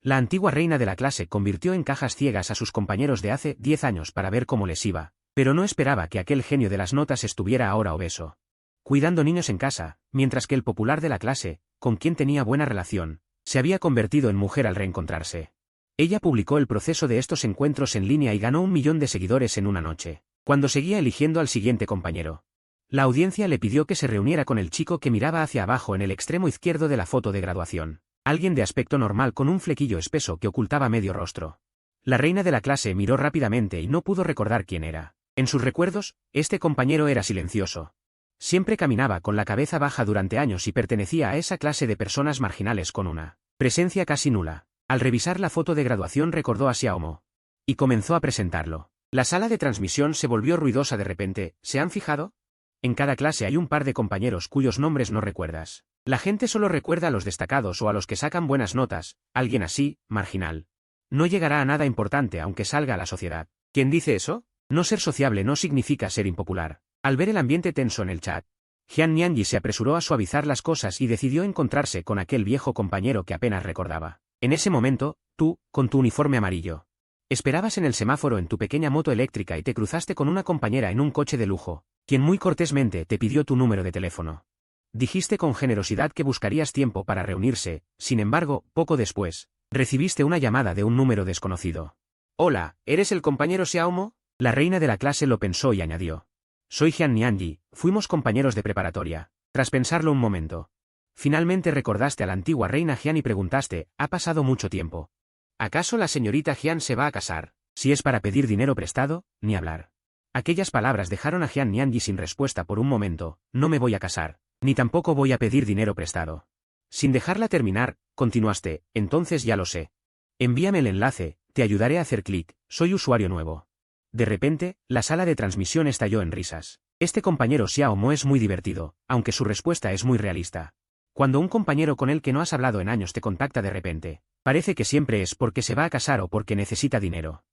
La antigua reina de la clase convirtió en cajas ciegas a sus compañeros de hace 10 años para ver cómo les iba, pero no esperaba que aquel genio de las notas estuviera ahora obeso, cuidando niños en casa, mientras que el popular de la clase, con quien tenía buena relación, se había convertido en mujer al reencontrarse. Ella publicó el proceso de estos encuentros en línea y ganó 1 millón de seguidores en una noche, cuando seguía eligiendo al siguiente compañero. La audiencia le pidió que se reuniera con el chico que miraba hacia abajo en el extremo izquierdo de la foto de graduación, alguien de aspecto normal con un flequillo espeso que ocultaba medio rostro. La reina de la clase miró rápidamente y no pudo recordar quién era. En sus recuerdos, este compañero era silencioso. Siempre caminaba con la cabeza baja durante años y pertenecía a esa clase de personas marginales con una presencia casi nula. Al revisar la foto de graduación recordó a Xiaomo y comenzó a presentarlo. La sala de transmisión se volvió ruidosa de repente. ¿Se han fijado? En cada clase hay un par de compañeros cuyos nombres no recuerdas. La gente solo recuerda a los destacados o a los que sacan buenas notas. Alguien así, marginal, no llegará a nada importante aunque salga a la sociedad. ¿Quién dice eso? No ser sociable no significa ser impopular. Al ver el ambiente tenso en el chat, Jian Nianji se apresuró a suavizar las cosas y decidió encontrarse con aquel viejo compañero que apenas recordaba. En ese momento, tú, con tu uniforme amarillo, esperabas en el semáforo en tu pequeña moto eléctrica y te cruzaste con una compañera en un coche de lujo, quien muy cortésmente te pidió tu número de teléfono. Dijiste con generosidad que buscarías tiempo para reunirse, sin embargo, poco después, recibiste una llamada de un número desconocido. Hola, ¿eres el compañero Xiaomo? La reina de la clase lo pensó y añadió. Soy Jian Nianji, fuimos compañeros de preparatoria. Tras pensarlo un momento, finalmente recordaste a la antigua reina Jian y preguntaste, ¿ha pasado mucho tiempo? ¿Acaso la señorita Jian se va a casar? Si es para pedir dinero prestado, ni hablar. Aquellas palabras dejaron a Jian Nianji sin respuesta por un momento. No me voy a casar, ni tampoco voy a pedir dinero prestado. Sin dejarla terminar, continuaste, entonces ya lo sé. Envíame el enlace, te ayudaré a hacer clic, soy usuario nuevo. De repente, la sala de transmisión estalló en risas. Este compañero Xiaomo es muy divertido, aunque su respuesta es muy realista. Cuando un compañero con el que no has hablado en años te contacta de repente, parece que siempre es porque se va a casar o porque necesita dinero.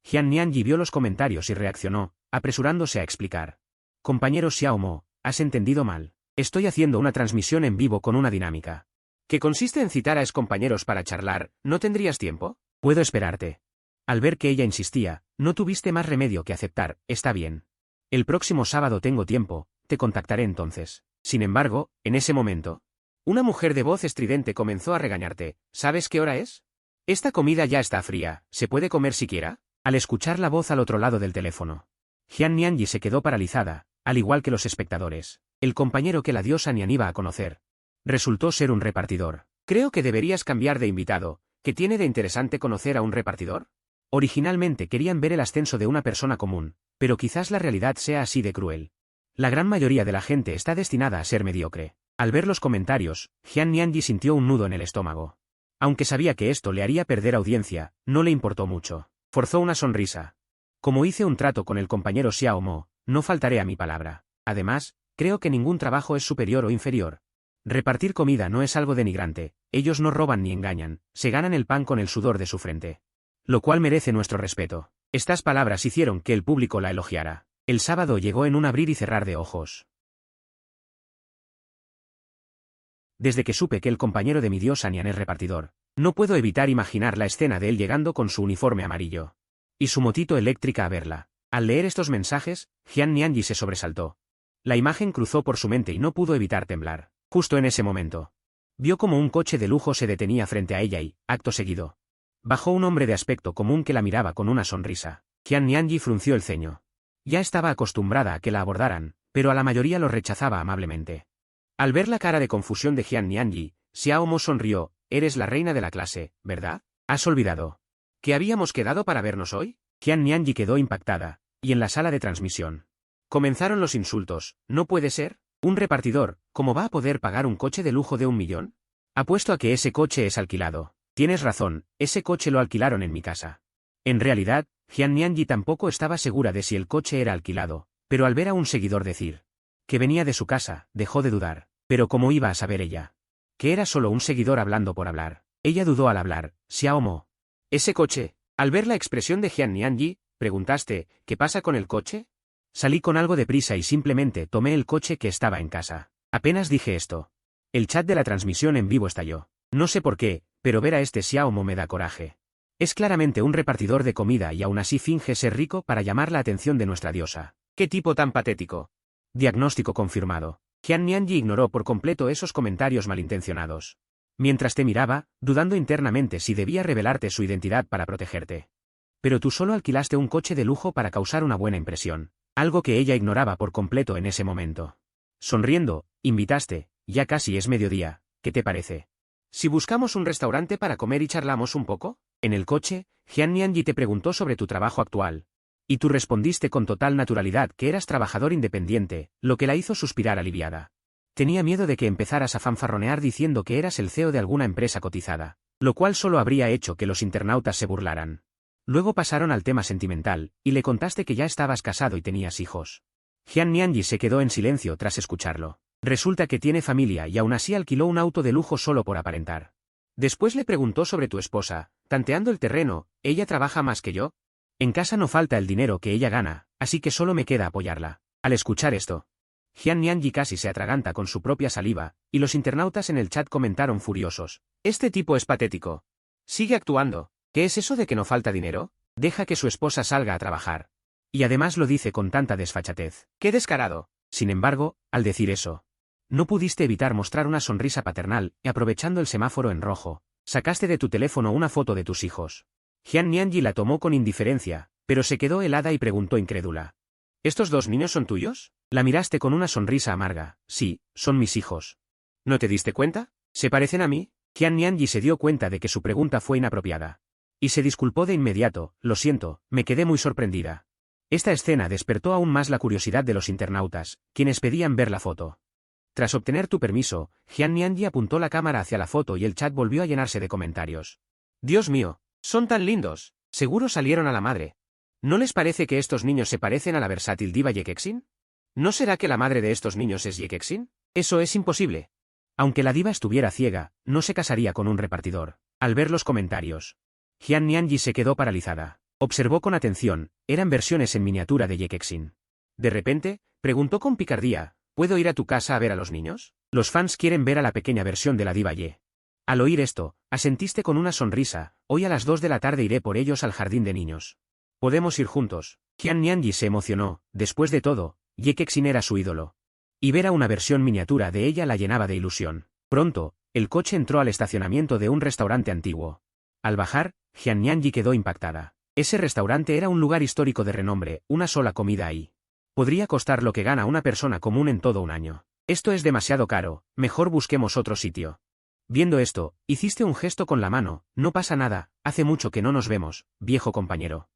Jian Nianji vio los comentarios y reaccionó, apresurándose a explicar. Compañero Xiaomo, has entendido mal. Estoy haciendo una transmisión en vivo con una dinámica que consiste en citar a excompañeros para charlar. ¿No tendrías tiempo? Puedo esperarte. Al ver que ella insistía, no tuviste más remedio que aceptar. Está bien. El próximo sábado tengo tiempo, te contactaré entonces. Sin embargo, en ese momento, una mujer de voz estridente comenzó a regañarte. ¿Sabes qué hora es? Esta comida ya está fría, ¿se puede comer siquiera? Al escuchar la voz al otro lado del teléfono, Jian Nianji se quedó paralizada, al igual que los espectadores. El compañero que la diosa Nian iba a conocer resultó ser un repartidor. Creo que deberías cambiar de invitado. ¿Qué tiene de interesante conocer a un repartidor? Originalmente querían ver el ascenso de una persona común, pero quizás la realidad sea así de cruel. La gran mayoría de la gente está destinada a ser mediocre. Al ver los comentarios, Jian Nianji sintió un nudo en el estómago. Aunque sabía que esto le haría perder audiencia, no le importó mucho. Forzó una sonrisa. Como hice un trato con el compañero Xiaomo, no faltaré a mi palabra. Además, creo que ningún trabajo es superior o inferior. Repartir comida no es algo denigrante, ellos no roban ni engañan, se ganan el pan con el sudor de su frente. Lo cual merece nuestro respeto. Estas palabras hicieron que el público la elogiara. El sábado llegó en un abrir y cerrar de ojos. Desde que supe que el compañero de mi diosa Nian es repartidor, no puedo evitar imaginar la escena de él llegando con su uniforme amarillo y su motito eléctrica a verla. Al leer estos mensajes, Jian Nianji se sobresaltó. La imagen cruzó por su mente y no pudo evitar temblar. Justo en ese momento, vio como un coche de lujo se detenía frente a ella y, acto seguido, bajó un hombre de aspecto común que la miraba con una sonrisa. Jian Nianji frunció el ceño. Ya estaba acostumbrada a que la abordaran, pero a la mayoría lo rechazaba amablemente. Al ver la cara de confusión de Jian Nianji, Xiaomo sonrió. Eres la reina de la clase, ¿verdad? ¿Has olvidado que habíamos quedado para vernos hoy? Jian Nianji quedó impactada, y en la sala de transmisión comenzaron los insultos. ¿No puede ser? ¿Un repartidor? ¿Cómo va a poder pagar un coche de lujo de 1 millón? Apuesto a que ese coche es alquilado. Tienes razón, ese coche lo alquilaron en mi casa. En realidad, Jian Nianji tampoco estaba segura de si el coche era alquilado, pero al ver a un seguidor decir que venía de su casa, dejó de dudar. Pero ¿cómo iba a saber ella que era solo un seguidor hablando por hablar? Ella dudó al hablar. Xiaomo. ¿Ese coche? Al ver la expresión de Jian Nianji, preguntaste, ¿qué pasa con el coche? Salí con algo de prisa y simplemente tomé el coche que estaba en casa. Apenas dije esto, el chat de la transmisión en vivo estalló. No sé por qué, pero ver a este Xiaomo me da coraje. Es claramente un repartidor de comida y aún así finge ser rico para llamar la atención de nuestra diosa. ¡Qué tipo tan patético! Diagnóstico confirmado. Qian Nianji ignoró por completo esos comentarios malintencionados. Mientras te miraba, dudando internamente si debía revelarte su identidad para protegerte. Pero tú solo alquilaste un coche de lujo para causar una buena impresión, algo que ella ignoraba por completo en ese momento. Sonriendo, invitaste, ya casi es mediodía, ¿qué te parece? Si buscamos un restaurante para comer y charlamos un poco, en el coche, Qian Nianji te preguntó sobre tu trabajo actual. Y tú respondiste con total naturalidad que eras trabajador independiente, lo que la hizo suspirar aliviada. Tenía miedo de que empezaras a fanfarronear diciendo que eras el CEO de alguna empresa cotizada, lo cual solo habría hecho que los internautas se burlaran. Luego pasaron al tema sentimental, y le contaste que ya estabas casado y tenías hijos. Qian Nianji se quedó en silencio tras escucharlo. Resulta que tiene familia y aún así alquiló un auto de lujo solo por aparentar. Después le preguntó sobre tu esposa, tanteando el terreno, ¿ella trabaja más que yo? En casa no falta el dinero que ella gana, así que solo me queda apoyarla. Al escuchar esto, Qian Nianji casi se atraganta con su propia saliva, y los internautas en el chat comentaron furiosos. Este tipo es patético. Sigue actuando. ¿Qué es eso de que no falta dinero? Deja que su esposa salga a trabajar. Y además lo dice con tanta desfachatez. ¡Qué descarado! Sin embargo, al decir eso, no pudiste evitar mostrar una sonrisa paternal, y aprovechando el semáforo en rojo, sacaste de tu teléfono una foto de tus hijos. Qian Nianji la tomó con indiferencia, pero se quedó helada y preguntó incrédula. ¿Estos dos niños son tuyos? La miraste con una sonrisa amarga. Sí, son mis hijos. ¿No te diste cuenta? ¿Se parecen a mí? Qian Nianji se dio cuenta de que su pregunta fue inapropiada. Y se disculpó de inmediato. Lo siento, me quedé muy sorprendida. Esta escena despertó aún más la curiosidad de los internautas, quienes pedían ver la foto. Tras obtener tu permiso, Qian Nianji apuntó la cámara hacia la foto y el chat volvió a llenarse de comentarios. Dios mío, son tan lindos, seguro salieron a la madre. ¿No les parece que estos niños se parecen a la versátil diva Ye Kexin? ¿No será que la madre de estos niños es Ye Kexin? Eso es imposible. Aunque la diva estuviera ciega, no se casaría con un repartidor. Al ver los comentarios, Qian Nianji se quedó paralizada. Observó con atención, eran versiones en miniatura de Ye Kexin. De repente, preguntó con picardía, ¿puedo ir a tu casa a ver a los niños? Los fans quieren ver a la pequeña versión de la diva Ye. Al oír esto, asentiste con una sonrisa, hoy a las 2 de la tarde iré por ellos al jardín de niños. ¿Podemos ir juntos? Qian Nianji se emocionó, después de todo, Ye Kexin era su ídolo. Y ver a una versión miniatura de ella la llenaba de ilusión. Pronto, el coche entró al estacionamiento de un restaurante antiguo. Al bajar, Qian Nianji quedó impactada. Ese restaurante era un lugar histórico de renombre, una sola comida ahí. Podría costar lo que gana una persona común en todo un año. Esto es demasiado caro, mejor busquemos otro sitio. Viendo esto, hiciste un gesto con la mano, no pasa nada, hace mucho que no nos vemos, viejo compañero.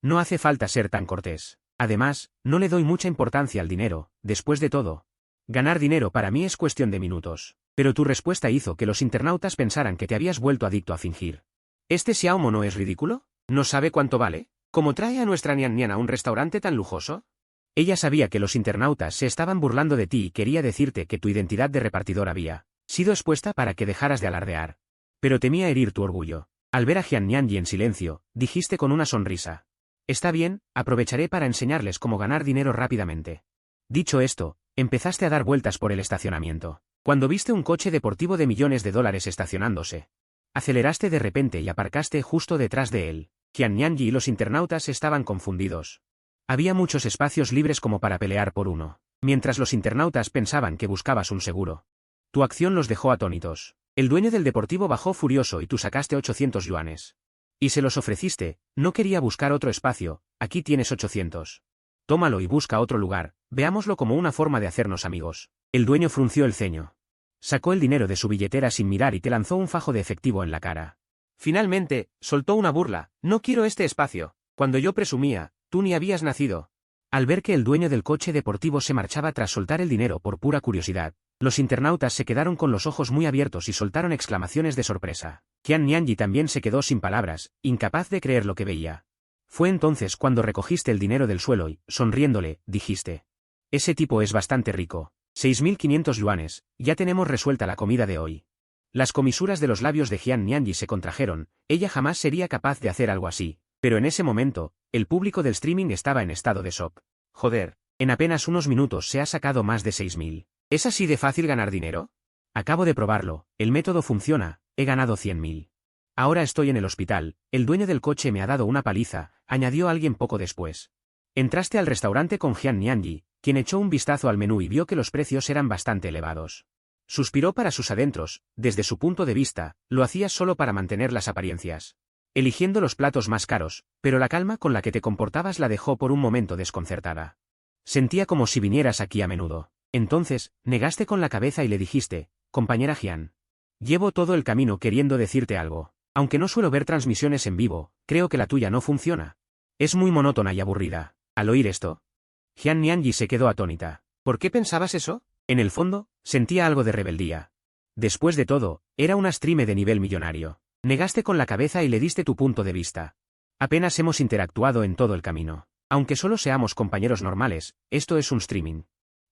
No hace falta ser tan cortés. Además, no le doy mucha importancia al dinero, después de todo. Ganar dinero para mí es cuestión de minutos. Pero tu respuesta hizo que los internautas pensaran que te habías vuelto adicto a fingir. ¿Este Xiaomo no es ridículo? ¿No sabe cuánto vale? ¿Cómo trae a nuestra Nian Nian a un restaurante tan lujoso? Ella sabía que los internautas se estaban burlando de ti y quería decirte que tu identidad de repartidor había sido expuesta para que dejaras de alardear. Pero temía herir tu orgullo. Al ver a Qian Nianji en silencio, dijiste con una sonrisa. Está bien, aprovecharé para enseñarles cómo ganar dinero rápidamente. Dicho esto, empezaste a dar vueltas por el estacionamiento. Cuando viste un coche deportivo de millones de dólares estacionándose, aceleraste de repente y aparcaste justo detrás de él. Qian Nianji y los internautas estaban confundidos. Había muchos espacios libres como para pelear por uno, mientras los internautas pensaban que buscabas un seguro. Tu acción los dejó atónitos. El dueño del deportivo bajó furioso y tú sacaste 800 yuanes. Y se los ofreciste, no quería buscar otro espacio, aquí tienes 800. Tómalo y busca otro lugar, veámoslo como una forma de hacernos amigos. El dueño frunció el ceño. Sacó el dinero de su billetera sin mirar y te lanzó un fajo de efectivo en la cara. Finalmente, soltó una burla, no quiero este espacio. Cuando yo presumía, tú ni habías nacido. Al ver que el dueño del coche deportivo se marchaba tras soltar el dinero por pura curiosidad, los internautas se quedaron con los ojos muy abiertos y soltaron exclamaciones de sorpresa. Qian Nianji también se quedó sin palabras, incapaz de creer lo que veía. Fue entonces cuando recogiste el dinero del suelo y, sonriéndole, dijiste. Ese tipo es bastante rico. 6.500 yuanes, ya tenemos resuelta la comida de hoy. Las comisuras de los labios de Qian Nianji se contrajeron, ella jamás sería capaz de hacer algo así. Pero en ese momento, el público del streaming estaba en estado de shock. Joder, en apenas unos minutos se ha sacado más de 6.000. ¿Es así de fácil ganar dinero? Acabo de probarlo, el método funciona, he ganado 100.000. Ahora estoy en el hospital, el dueño del coche me ha dado una paliza, añadió alguien poco después. Entraste al restaurante con Jian Nianji, quien echó un vistazo al menú y vio que los precios eran bastante elevados. Suspiró para sus adentros, desde su punto de vista, lo hacías solo para mantener las apariencias. Eligiendo los platos más caros, pero la calma con la que te comportabas la dejó por un momento desconcertada. Sentía como si vinieras aquí a menudo. Entonces, negaste con la cabeza y le dijiste, compañera Jian. Llevo todo el camino queriendo decirte algo. Aunque no suelo ver transmisiones en vivo, creo que la tuya no funciona. Es muy monótona y aburrida. Al oír esto, Jian Nianji se quedó atónita. ¿Por qué pensabas eso? En el fondo, sentía algo de rebeldía. Después de todo, era una streamer de nivel millonario. Negaste con la cabeza y le diste tu punto de vista. Apenas hemos interactuado en todo el camino. Aunque solo seamos compañeros normales, esto es un streaming.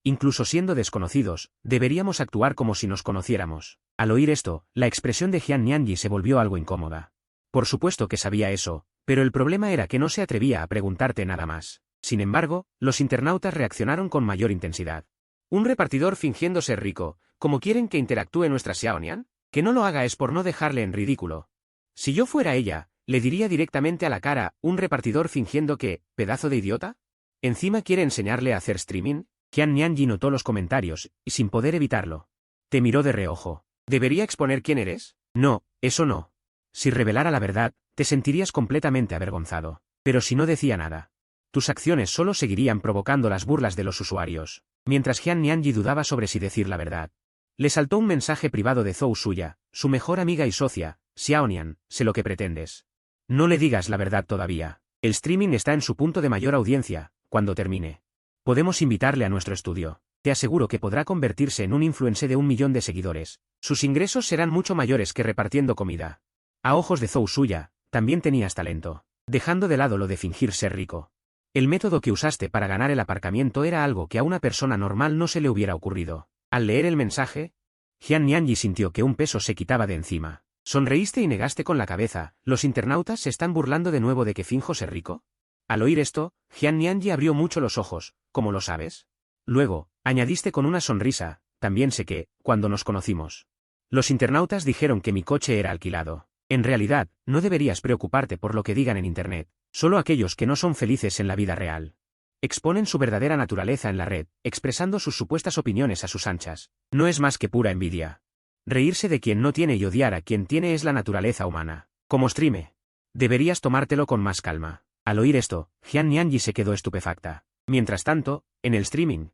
Incluso siendo desconocidos, deberíamos actuar como si nos conociéramos. Al oír esto, la expresión de Jian Nianji se volvió algo incómoda. Por supuesto que sabía eso, pero el problema era que no se atrevía a preguntarte nada más. Sin embargo, los internautas reaccionaron con mayor intensidad. ¿Un repartidor fingiendo ser rico, como quieren que interactúe nuestra Xiaonian? Que no lo haga es por no dejarle en ridículo. Si yo fuera ella, le diría directamente a la cara, ¿un repartidor fingiendo que, pedazo de idiota? ¿Encima quiere enseñarle a hacer streaming? Jian Nianji notó los comentarios, y sin poder evitarlo. Te miró de reojo. ¿Debería exponer quién eres? No, eso no. Si revelara la verdad, te sentirías completamente avergonzado. Pero si no decía nada, tus acciones solo seguirían provocando las burlas de los usuarios. Mientras Jian Nianji dudaba sobre si decir la verdad, le saltó un mensaje privado de Zhou Suya, su mejor amiga y socia, Xiaonian, sé lo que pretendes. No le digas la verdad todavía. El streaming está en su punto de mayor audiencia, cuando termine. Podemos invitarle a nuestro estudio. Te aseguro que podrá convertirse en un influencer de 1 millón de seguidores. Sus ingresos serán mucho mayores que repartiendo comida. A ojos de Zhou Suya, también tenías talento. Dejando de lado lo de fingir ser rico. El método que usaste para ganar el aparcamiento era algo que a una persona normal no se le hubiera ocurrido. Al leer el mensaje, Jian Nianji sintió que un peso se quitaba de encima. Sonreíste y negaste con la cabeza. ¿Los internautas se están burlando de nuevo de que finjo ser rico? Al oír esto, Jian Nianji abrió mucho los ojos. ¿Cómo lo sabes? Luego, añadiste con una sonrisa, también sé que, cuando nos conocimos, los internautas dijeron que mi coche era alquilado. En realidad, no deberías preocuparte por lo que digan en Internet. Solo aquellos que no son felices en la vida real exponen su verdadera naturaleza en la red, expresando sus supuestas opiniones a sus anchas. No es más que pura envidia. Reírse de quien no tiene y odiar a quien tiene es la naturaleza humana. Como streame, deberías tomártelo con más calma. Al oír esto, Jian Nianji se quedó estupefacta. Mientras tanto, en el streaming,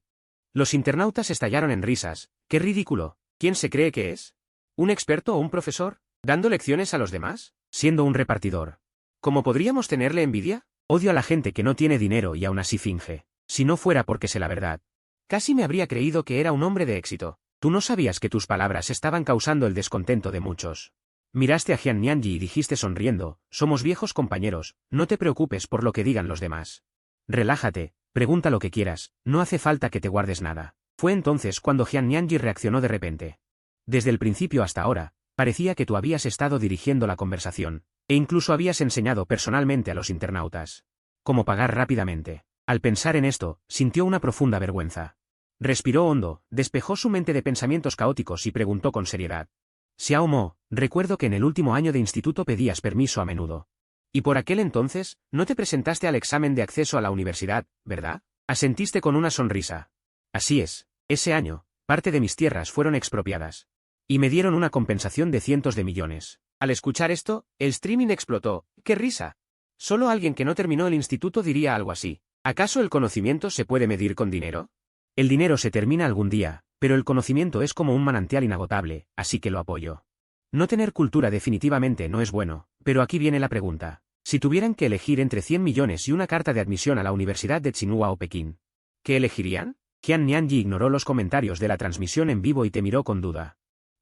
los internautas estallaron en risas. ¡Qué ridículo! ¿Quién se cree que es? ¿Un experto o un profesor? ¿Dando lecciones a los demás? Siendo un repartidor. ¿Cómo podríamos tenerle envidia? Odio a la gente que no tiene dinero y aún así finge. Si no fuera porque sé la verdad, casi me habría creído que era un hombre de éxito. Tú no sabías que tus palabras estaban causando el descontento de muchos. Miraste a Jian Nianji y dijiste sonriendo, somos viejos compañeros, no te preocupes por lo que digan los demás. Relájate, pregunta lo que quieras, no hace falta que te guardes nada. Fue entonces cuando Jian Nianji reaccionó de repente. Desde el principio hasta ahora, parecía que tú habías estado dirigiendo la conversación, e incluso habías enseñado personalmente a los internautas cómo pagar rápidamente. Al pensar en esto, sintió una profunda vergüenza. Respiró hondo, despejó su mente de pensamientos caóticos y preguntó con seriedad. Xiao Mo, recuerdo que en el último año de instituto pedías permiso a menudo. Y por aquel entonces, no te presentaste al examen de acceso a la universidad, ¿verdad? Asentiste con una sonrisa. Así es, ese año, parte de mis tierras fueron expropiadas. Y me dieron una compensación de cientos de millones. Al escuchar esto, el streaming explotó. ¡Qué risa! Solo alguien que no terminó el instituto diría algo así. ¿Acaso el conocimiento se puede medir con dinero? El dinero se termina algún día, pero el conocimiento es como un manantial inagotable, así que lo apoyo. No tener cultura definitivamente no es bueno, pero aquí viene la pregunta. Si tuvieran que elegir entre 100 millones y una carta de admisión a la Universidad de Tsinghua o Pekín, ¿qué elegirían? Jian Nianji ignoró los comentarios de la transmisión en vivo y te miró con duda.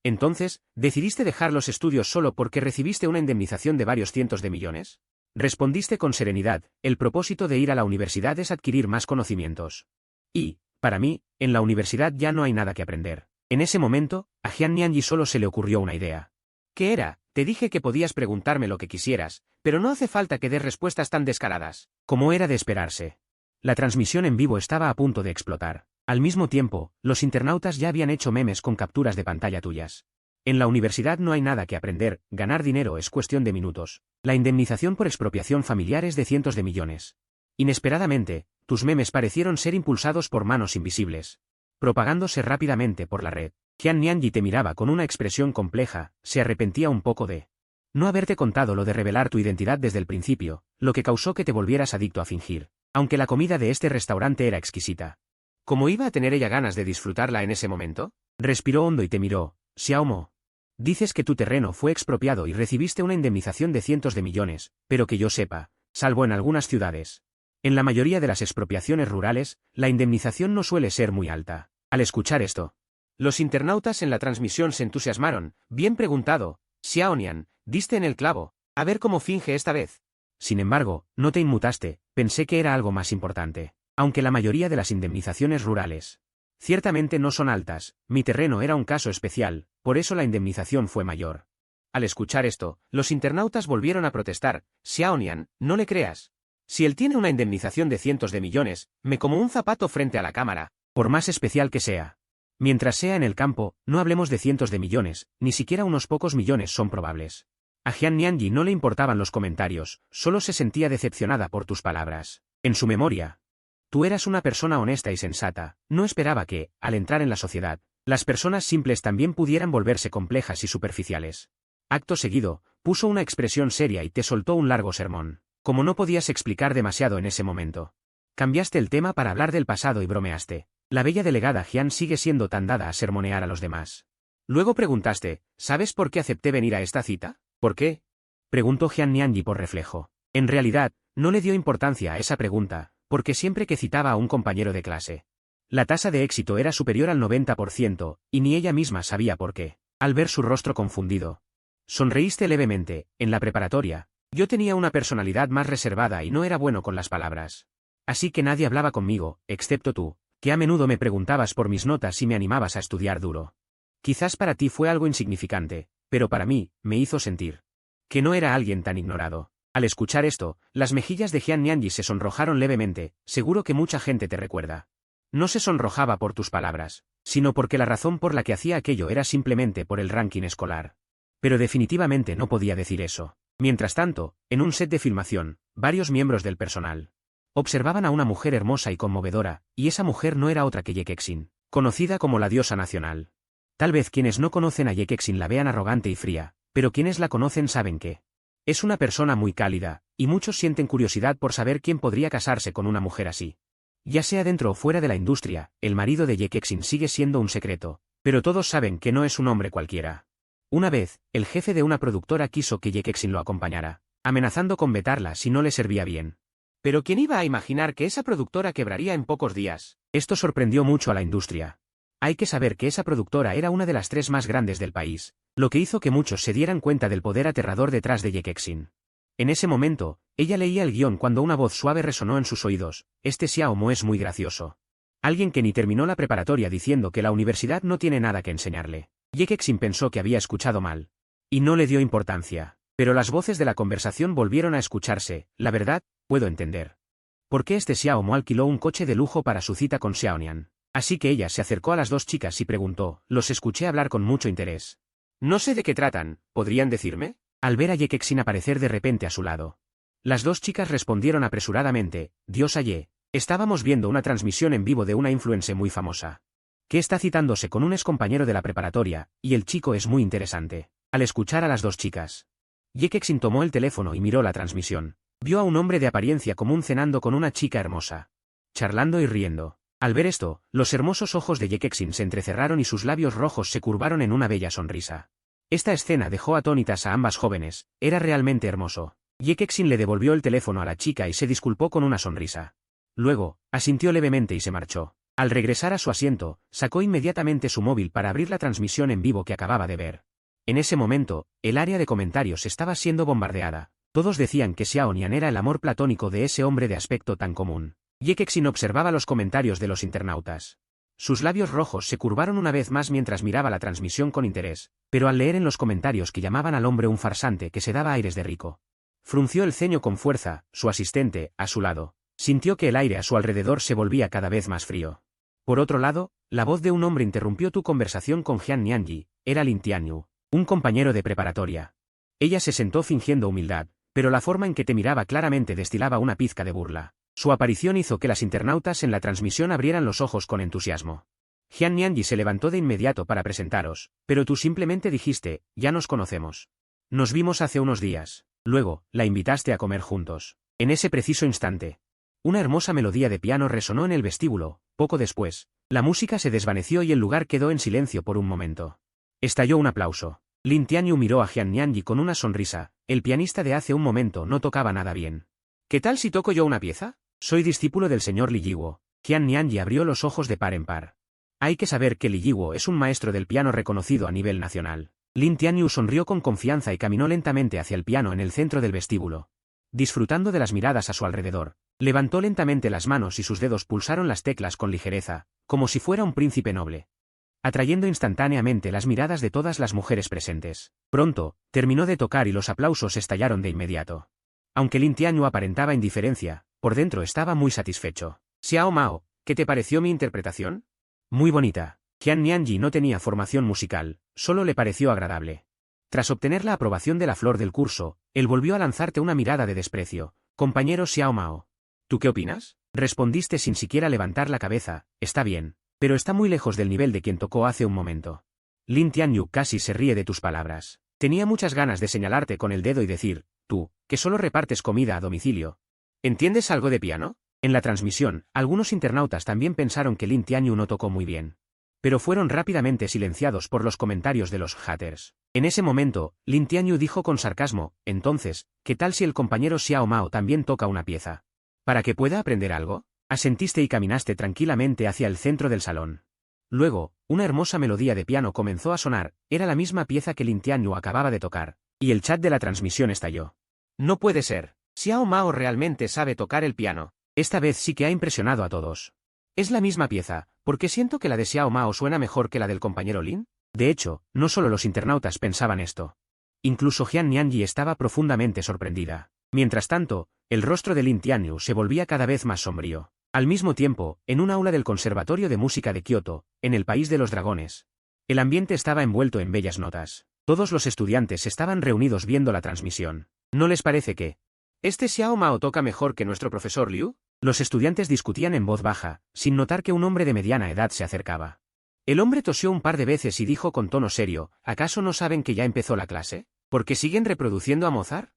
Entonces, ¿decidiste dejar los estudios solo porque recibiste una indemnización de varios cientos de millones? Respondiste con serenidad, el propósito de ir a la universidad es adquirir más conocimientos. Y, para mí, en la universidad ya no hay nada que aprender. En ese momento, a Jian Nianji solo se le ocurrió una idea. ¿Qué era? Te dije que podías preguntarme lo que quisieras, pero no hace falta que des respuestas tan descaradas. Como era de esperarse. La transmisión en vivo estaba a punto de explotar. Al mismo tiempo, los internautas ya habían hecho memes con capturas de pantalla tuyas. En la universidad no hay nada que aprender, ganar dinero es cuestión de minutos. La indemnización por expropiación familiar es de cientos de millones. Inesperadamente, tus memes parecieron ser impulsados por manos invisibles, propagándose rápidamente por la red. Jian Nianji te miraba con una expresión compleja, se arrepentía un poco de no haberte contado lo de revelar tu identidad desde el principio, lo que causó que te volvieras adicto a fingir, aunque la comida de este restaurante era exquisita. ¿Cómo iba a tener ella ganas de disfrutarla en ese momento? Respiró hondo y te miró. Xiaomo. Dices que tu terreno fue expropiado y recibiste una indemnización de cientos de millones, pero que yo sepa, salvo en algunas ciudades. En la mayoría de las expropiaciones rurales, la indemnización no suele ser muy alta. Al escuchar esto, los internautas en la transmisión se entusiasmaron. Bien preguntado, Xiaonian, diste en el clavo. A ver cómo finge esta vez. Sin embargo, no te inmutaste, pensé que era algo más importante. Aunque la mayoría de las indemnizaciones rurales ciertamente no son altas, mi terreno era un caso especial, por eso la indemnización fue mayor. Al escuchar esto, los internautas volvieron a protestar. Xiaonian, no le creas. Si él tiene una indemnización de cientos de millones, me como un zapato frente a la cámara, por más especial que sea. Mientras sea en el campo, no hablemos de cientos de millones, ni siquiera unos pocos millones son probables. A Jian Nianji no le importaban los comentarios, solo se sentía decepcionada por tus palabras. En su memoria, tú eras una persona honesta y sensata, no esperaba que, al entrar en la sociedad, las personas simples también pudieran volverse complejas y superficiales. Acto seguido, puso una expresión seria y te soltó un largo sermón. Como no podías explicar demasiado en ese momento, cambiaste el tema para hablar del pasado y bromeaste. La bella delegada Jian sigue siendo tan dada a sermonear a los demás. Luego preguntaste, ¿sabes por qué acepté venir a esta cita? ¿Por qué? Preguntó Jian Nianji por reflejo. En realidad, no le dio importancia a esa pregunta, porque siempre que citaba a un compañero de clase, la tasa de éxito era superior al 90%, y ni ella misma sabía por qué. Al ver su rostro confundido, sonreíste levemente. En la preparatoria, yo tenía una personalidad más reservada y no era bueno con las palabras. Así que nadie hablaba conmigo, excepto tú, que a menudo me preguntabas por mis notas y me animabas a estudiar duro. Quizás para ti fue algo insignificante, pero para mí, me hizo sentir que no era alguien tan ignorado. Al escuchar esto, las mejillas de Jian Nianji se sonrojaron levemente. Seguro que mucha gente te recuerda. No se sonrojaba por tus palabras, sino porque la razón por la que hacía aquello era simplemente por el ranking escolar. Pero definitivamente no podía decir eso. Mientras tanto, en un set de filmación, varios miembros del personal observaban a una mujer hermosa y conmovedora, y esa mujer no era otra que Ye Kexin, conocida como la diosa nacional. Tal vez quienes no conocen a Ye Kexin la vean arrogante y fría, pero quienes la conocen saben que es una persona muy cálida, y muchos sienten curiosidad por saber quién podría casarse con una mujer así. Ya sea dentro o fuera de la industria, el marido de Ye Kexin sigue siendo un secreto, pero todos saben que no es un hombre cualquiera. Una vez, el jefe de una productora quiso que Ye Kexin lo acompañara, amenazando con vetarla si no le servía bien. Pero ¿quién iba a imaginar que esa productora quebraría en pocos días? Esto sorprendió mucho a la industria. Hay que saber que esa productora era una de las 3 más grandes del país, lo que hizo que muchos se dieran cuenta del poder aterrador detrás de Ye Kexin. En ese momento, ella leía el guión cuando una voz suave resonó en sus oídos. Este Xiaomo es muy gracioso. Alguien que ni terminó la preparatoria diciendo que la universidad no tiene nada que enseñarle. Ye Kexin pensó que había escuchado mal. Y no le dio importancia. Pero las voces de la conversación volvieron a escucharse. La verdad, puedo entender por qué este Xiaomo alquiló un coche de lujo para su cita con Xiaonian. Así que ella se acercó a las 2 chicas y preguntó. Los escuché hablar con mucho interés. No sé de qué tratan, ¿podrían decirme? Al ver a Ye Kexin aparecer de repente a su lado, las 2 chicas respondieron apresuradamente. Diosa Ye, estábamos viendo una transmisión en vivo de una influencer muy famosa, que está citándose con un excompañero de la preparatoria, y el chico es muy interesante. Al escuchar a las 2 chicas, Ye Kexin tomó el teléfono y miró la transmisión. Vio a un hombre de apariencia común cenando con una chica hermosa, charlando y riendo. Al ver esto, los hermosos ojos de Ye Kexin se entrecerraron y sus labios rojos se curvaron en una bella sonrisa. Esta escena dejó atónitas a ambas jóvenes. Era realmente hermoso. Ye Kexin le devolvió el teléfono a la chica y se disculpó con una sonrisa. Luego, asintió levemente y se marchó. Al regresar a su asiento, sacó inmediatamente su móvil para abrir la transmisión en vivo que acababa de ver. En ese momento, el área de comentarios estaba siendo bombardeada. Todos decían que Xiaonian era el amor platónico de ese hombre de aspecto tan común. Ye Kexin observaba los comentarios de los internautas. Sus labios rojos se curvaron una vez más mientras miraba la transmisión con interés, pero al leer en los comentarios que llamaban al hombre un farsante que se daba aires de rico, frunció el ceño con fuerza. Su asistente, a su lado, sintió que el aire a su alrededor se volvía cada vez más frío. Por otro lado, la voz de un hombre interrumpió tu conversación con Jian Nianji. Era Lin Tianyu. Un compañero de preparatoria. Ella se sentó fingiendo humildad, pero la forma en que te miraba claramente destilaba una pizca de burla. Su aparición hizo que las internautas en la transmisión abrieran los ojos con entusiasmo. Jian Nianji se levantó de inmediato para presentaros, pero tú simplemente dijiste, ya nos conocemos. Nos vimos hace unos días. Luego, la invitaste a comer juntos. En ese preciso instante, una hermosa melodía de piano resonó en el vestíbulo. Poco después, la música se desvaneció y el lugar quedó en silencio por un momento. Estalló un aplauso. Lin Tianyu miró a Jian Nianji con una sonrisa. El pianista de hace un momento no tocaba nada bien. ¿Qué tal si toco yo una pieza? Soy discípulo del señor Li Yiwo. Jian Nianji abrió los ojos de par en par. Hay que saber que Li Yiwo es un maestro del piano reconocido a nivel nacional. Lin Tianyu sonrió con confianza y caminó lentamente hacia el piano en el centro del vestíbulo. Disfrutando de las miradas a su alrededor, levantó lentamente las manos y sus dedos pulsaron las teclas con ligereza, como si fuera un príncipe noble, atrayendo instantáneamente las miradas de todas las mujeres presentes. Pronto, terminó de tocar y los aplausos estallaron de inmediato. Aunque Lin Tianyu aparentaba indiferencia, por dentro estaba muy satisfecho. Xiao Mao, ¿qué te pareció mi interpretación? Muy bonita. Jian Nianji no tenía formación musical, solo le pareció agradable. Tras obtener la aprobación de la flor del curso, él volvió a lanzarte una mirada de desprecio. Compañero Xiao Mao. ¿Tú qué opinas? Respondiste sin siquiera levantar la cabeza. Está bien, pero está muy lejos del nivel de quien tocó hace un momento. Lin Tianyu casi se ríe de tus palabras. Tenía muchas ganas de señalarte con el dedo y decir, tú, que solo repartes comida a domicilio. ¿Entiendes algo de piano? En la transmisión, algunos internautas también pensaron que Lin Tianyu no tocó muy bien, pero fueron rápidamente silenciados por los comentarios de los haters. En ese momento, Lin Tianyu dijo con sarcasmo, entonces, ¿qué tal si el compañero Xiao Mao también toca una pieza? ¿Para que pueda aprender algo? Asentiste y caminaste tranquilamente hacia el centro del salón. Luego, una hermosa melodía de piano comenzó a sonar, era la misma pieza que Lin Tianyu acababa de tocar, y el chat de la transmisión estalló. No puede ser. Xiao Mao realmente sabe tocar el piano. Esta vez sí que ha impresionado a todos. Es la misma pieza, porque siento que la de Xiao Mao suena mejor que la del compañero Lin. De hecho, no solo los internautas pensaban esto. Incluso Jian Nianji estaba profundamente sorprendida. Mientras tanto, el rostro de Lin Tianyu se volvía cada vez más sombrío. Al mismo tiempo, en un aula del Conservatorio de Música de Kioto, en el país de los dragones, el ambiente estaba envuelto en bellas notas. Todos los estudiantes estaban reunidos viendo la transmisión. ¿No les parece que este Xiao Mao toca mejor que nuestro profesor Liu? Los estudiantes discutían en voz baja, sin notar que un hombre de mediana edad se acercaba. El hombre tosió un par de veces y dijo con tono serio, ¿acaso no saben que ya empezó la clase? ¿Por qué siguen reproduciendo a Mozart?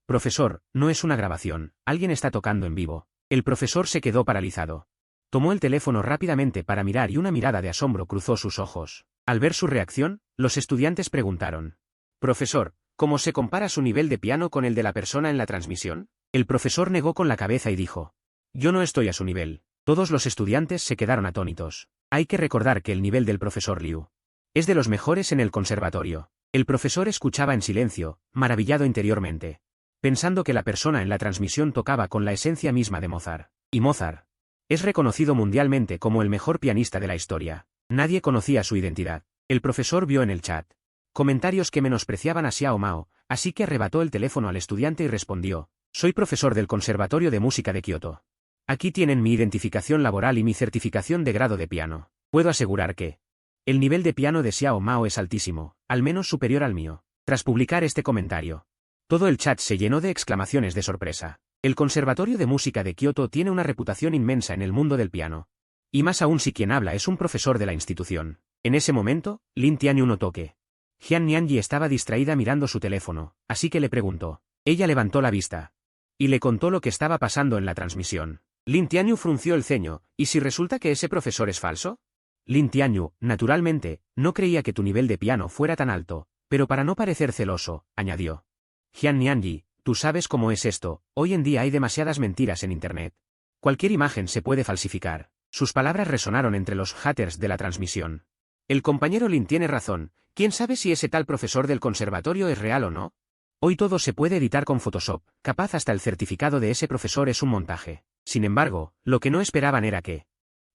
Profesor, no es una grabación, alguien está tocando en vivo. El profesor se quedó paralizado. Tomó el teléfono rápidamente para mirar y una mirada de asombro cruzó sus ojos. Al ver su reacción, los estudiantes preguntaron. Profesor, ¿cómo se compara su nivel de piano con el de la persona en la transmisión? El profesor negó con la cabeza y dijo. Yo no estoy a su nivel. Todos los estudiantes se quedaron atónitos. Hay que recordar que el nivel del profesor Liu es de los mejores en el conservatorio. El profesor escuchaba en silencio, maravillado interiormente, pensando que la persona en la transmisión tocaba con la esencia misma de Mozart. Y Mozart es reconocido mundialmente como el mejor pianista de la historia. Nadie conocía su identidad. El profesor vio en el chat comentarios que menospreciaban a Xiao Mao, así que arrebató el teléfono al estudiante y respondió, soy profesor del Conservatorio de Música de Kioto. Aquí tienen mi identificación laboral y mi certificación de grado de piano. Puedo asegurar que el nivel de piano de Xiao Mao es altísimo, al menos superior al mío. Tras publicar este comentario, todo el chat se llenó de exclamaciones de sorpresa. El Conservatorio de Música de Kioto tiene una reputación inmensa en el mundo del piano. Y más aún si quien habla es un profesor de la institución. En ese momento, Lin Tianyu notó que Jian Nianji estaba distraída mirando su teléfono, así que le preguntó. Ella levantó la vista y le contó lo que estaba pasando en la transmisión. Lin Tianyu frunció el ceño, ¿y si resulta que ese profesor es falso? Lin Tianyu, naturalmente, no creía que tu nivel de piano fuera tan alto, pero para no parecer celoso, añadió. Jian Nianji, tú sabes cómo es esto, hoy en día hay demasiadas mentiras en Internet. Cualquier imagen se puede falsificar. Sus palabras resonaron entre los haters de la transmisión. El compañero Lin tiene razón, ¿quién sabe si ese tal profesor del conservatorio es real o no? Hoy todo se puede editar con Photoshop, capaz hasta el certificado de ese profesor es un montaje. Sin embargo, lo que no esperaban era que,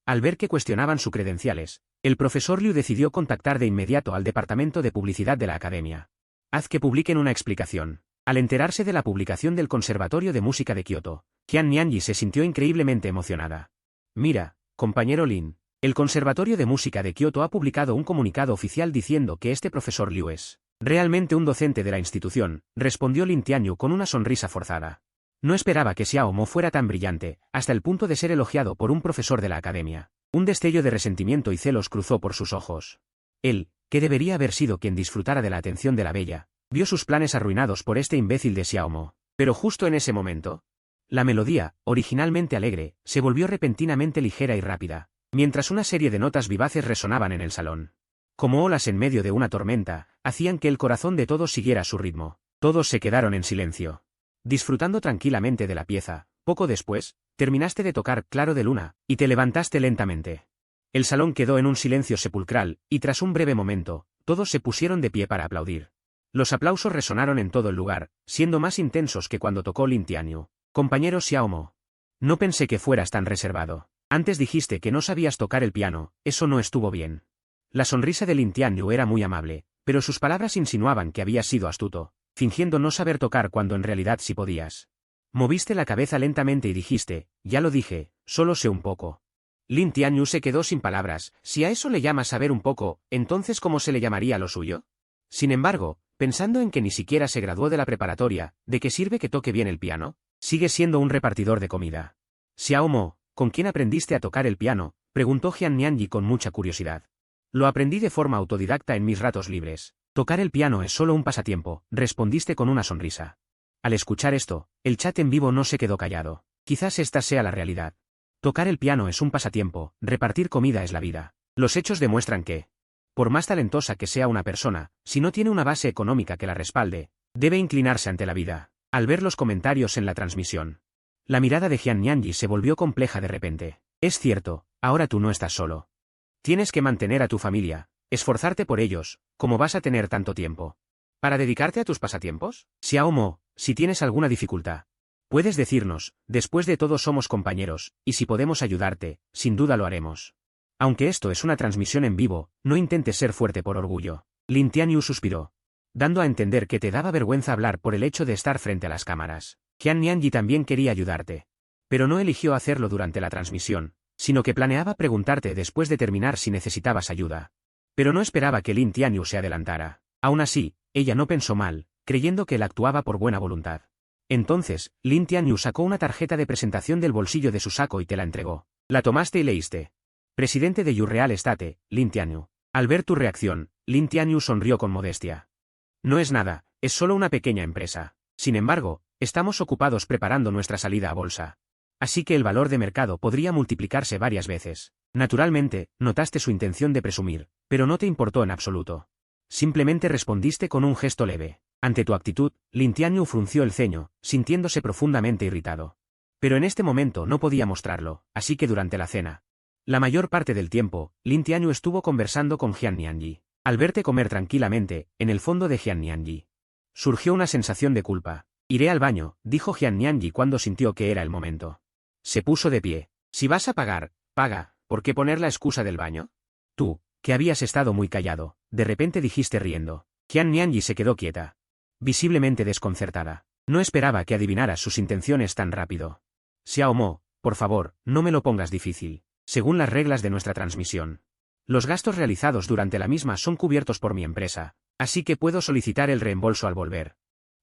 al ver que cuestionaban sus credenciales, el profesor Liu decidió contactar de inmediato al departamento de publicidad de la academia. Haz que publiquen una explicación. Al enterarse de la publicación del Conservatorio de Música de Kioto, Jian Nianji se sintió increíblemente emocionada. Mira, compañero Lin, el Conservatorio de Música de Kioto ha publicado un comunicado oficial diciendo que este profesor Liu es Realmente un docente de la institución, respondió Lin Tianyu con una sonrisa forzada. No esperaba que Xiao Mo fuera tan brillante, hasta el punto de ser elogiado por un profesor de la academia. Un destello de resentimiento y celos cruzó por sus ojos. Él, que debería haber sido quien disfrutara de la atención de la bella, vio sus planes arruinados por este imbécil de Xiao Mo. Pero justo en ese momento, la melodía, originalmente alegre, se volvió repentinamente ligera y rápida, mientras una serie de notas vivaces resonaban en el salón. Como olas en medio de una tormenta, hacían que el corazón de todos siguiera su ritmo. Todos se quedaron en silencio, disfrutando tranquilamente de la pieza. Poco después, terminaste de tocar Claro de Luna, y te levantaste lentamente. El salón quedó en un silencio sepulcral, y tras un breve momento, todos se pusieron de pie para aplaudir. Los aplausos resonaron en todo el lugar, siendo más intensos que cuando tocó Lin Tianyu. Compañero Xiao Mo. No pensé que fueras tan reservado. Antes dijiste que no sabías tocar el piano, eso no estuvo bien. La sonrisa de Lin Tianyu era muy amable, pero sus palabras insinuaban que habías sido astuto, fingiendo no saber tocar cuando en realidad sí podías. Moviste la cabeza lentamente y dijiste, ya lo dije, solo sé un poco. Lin Tianyu se quedó sin palabras. Si a eso le llamas saber un poco, entonces ¿cómo se le llamaría lo suyo? Sin embargo, pensando en que ni siquiera se graduó de la preparatoria, ¿de qué sirve que toque bien el piano? Sigue siendo un repartidor de comida. Xiao Mo, ¿con quién aprendiste a tocar el piano?, preguntó Jian Nianyi con mucha curiosidad. Lo aprendí de forma autodidacta en mis ratos libres. Tocar el piano es solo un pasatiempo, respondiste con una sonrisa. Al escuchar esto, el chat en vivo no se quedó callado. Quizás esta sea la realidad. Tocar el piano es un pasatiempo, repartir comida es la vida. Los hechos demuestran que, por más talentosa que sea una persona, si no tiene una base económica que la respalde, debe inclinarse ante la vida. Al ver los comentarios en la transmisión, la mirada de Jian Nianyi se volvió compleja de repente. Es cierto, ahora tú no estás solo. Tienes que mantener a tu familia, esforzarte por ellos. ¿Cómo vas a tener tanto tiempo para dedicarte a tus pasatiempos? Xiao Mo, si tienes alguna dificultad, puedes decirnos. Después de todo somos compañeros, y si podemos ayudarte, sin duda lo haremos. Aunque esto es una transmisión en vivo, no intentes ser fuerte por orgullo. Lin Tianyu suspiró, dando a entender que te daba vergüenza hablar por el hecho de estar frente a las cámaras. Jian Nianyi también quería ayudarte, pero no eligió hacerlo durante la transmisión, sino que planeaba preguntarte después de terminar si necesitabas ayuda. Pero no esperaba que Lin Tianyu se adelantara. Aún así, ella no pensó mal, creyendo que él actuaba por buena voluntad. Entonces, Lin Tianyu sacó una tarjeta de presentación del bolsillo de su saco y te la entregó. La tomaste y leíste. Presidente de Real Estate, Lin Tianyu. Al ver tu reacción, Lin Tianyu sonrió con modestia. No es nada, es solo una pequeña empresa. Sin embargo, estamos ocupados preparando nuestra salida a bolsa. Así que el valor de mercado podría multiplicarse varias veces. Naturalmente, notaste su intención de presumir, pero no te importó en absoluto. Simplemente respondiste con un gesto leve. Ante tu actitud, Lin Tianyu frunció el ceño, sintiéndose profundamente irritado. Pero en este momento no podía mostrarlo, así que durante la cena, la mayor parte del tiempo, Lin Tianyu estuvo conversando con Jian Nianyi. Al verte comer tranquilamente, en el fondo de Jian Nianyi, surgió una sensación de culpa. Iré al baño, dijo Jian Nianyi cuando sintió que era el momento. Se puso de pie. Si vas a pagar, paga. ¿Por qué poner la excusa del baño? Tú, que habías estado muy callado, de repente dijiste riendo. Jian Nianyi se quedó quieta, visiblemente desconcertada. No esperaba que adivinaras sus intenciones tan rápido. Xiao Mo, por favor, no me lo pongas difícil. Según las reglas de nuestra transmisión, los gastos realizados durante la misma son cubiertos por mi empresa, así que puedo solicitar el reembolso al volver.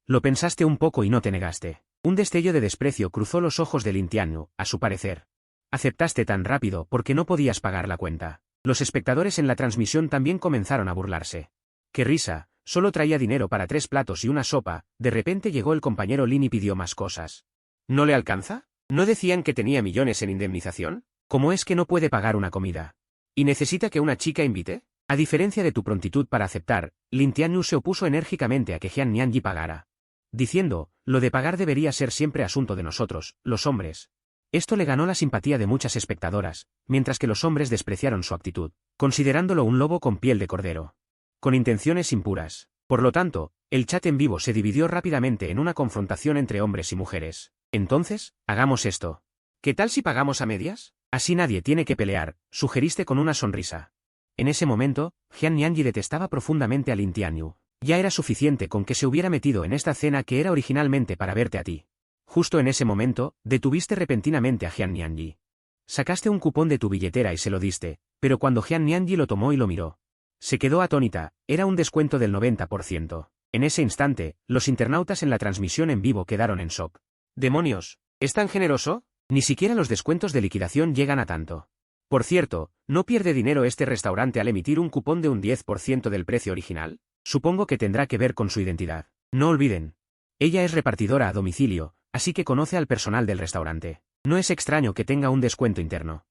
Lo pensaste un poco y no te negaste. Un destello de desprecio cruzó los ojos de Lin Tianyu, a su parecer. Aceptaste tan rápido porque no podías pagar la cuenta. Los espectadores en la transmisión también comenzaron a burlarse. ¡Qué risa! Solo traía dinero para 3 platos y una sopa. De repente llegó el compañero Lin y pidió más cosas. ¿No le alcanza? ¿No decían que tenía millones en indemnización? ¿Cómo es que no puede pagar una comida? ¿Y necesita que una chica invite? A diferencia de tu prontitud para aceptar, Lin Tianyu se opuso enérgicamente a que Jian Nianyi pagara, diciendo, lo de pagar debería ser siempre asunto de nosotros, los hombres. Esto le ganó la simpatía de muchas espectadoras, mientras que los hombres despreciaron su actitud, considerándolo un lobo con piel de cordero, con intenciones impuras. Por lo tanto, el chat en vivo se dividió rápidamente en una confrontación entre hombres y mujeres. Entonces, hagamos esto. ¿Qué tal si pagamos a medias? Así nadie tiene que pelear, sugeriste con una sonrisa. En ese momento, Jian Nianyi detestaba profundamente a Lin Tianyu. Ya era suficiente con que se hubiera metido en esta cena que era originalmente para verte a ti. Justo en ese momento, detuviste repentinamente a Jian Nianyi. Sacaste un cupón de tu billetera y se lo diste, pero cuando Jian Nianyi lo tomó y lo miró, Se quedó atónita, era un descuento del 90%. En ese instante, los internautas en la transmisión en vivo quedaron en shock. ¡Demonios! ¿Es tan generoso? Ni siquiera los descuentos de liquidación llegan a tanto. Por cierto, ¿no pierde dinero este restaurante al emitir un cupón de un 10% del precio original? Supongo que tendrá que ver con su identidad. No olviden. Ella es repartidora a domicilio, así que conoce al personal del restaurante. No es extraño que tenga un descuento interno.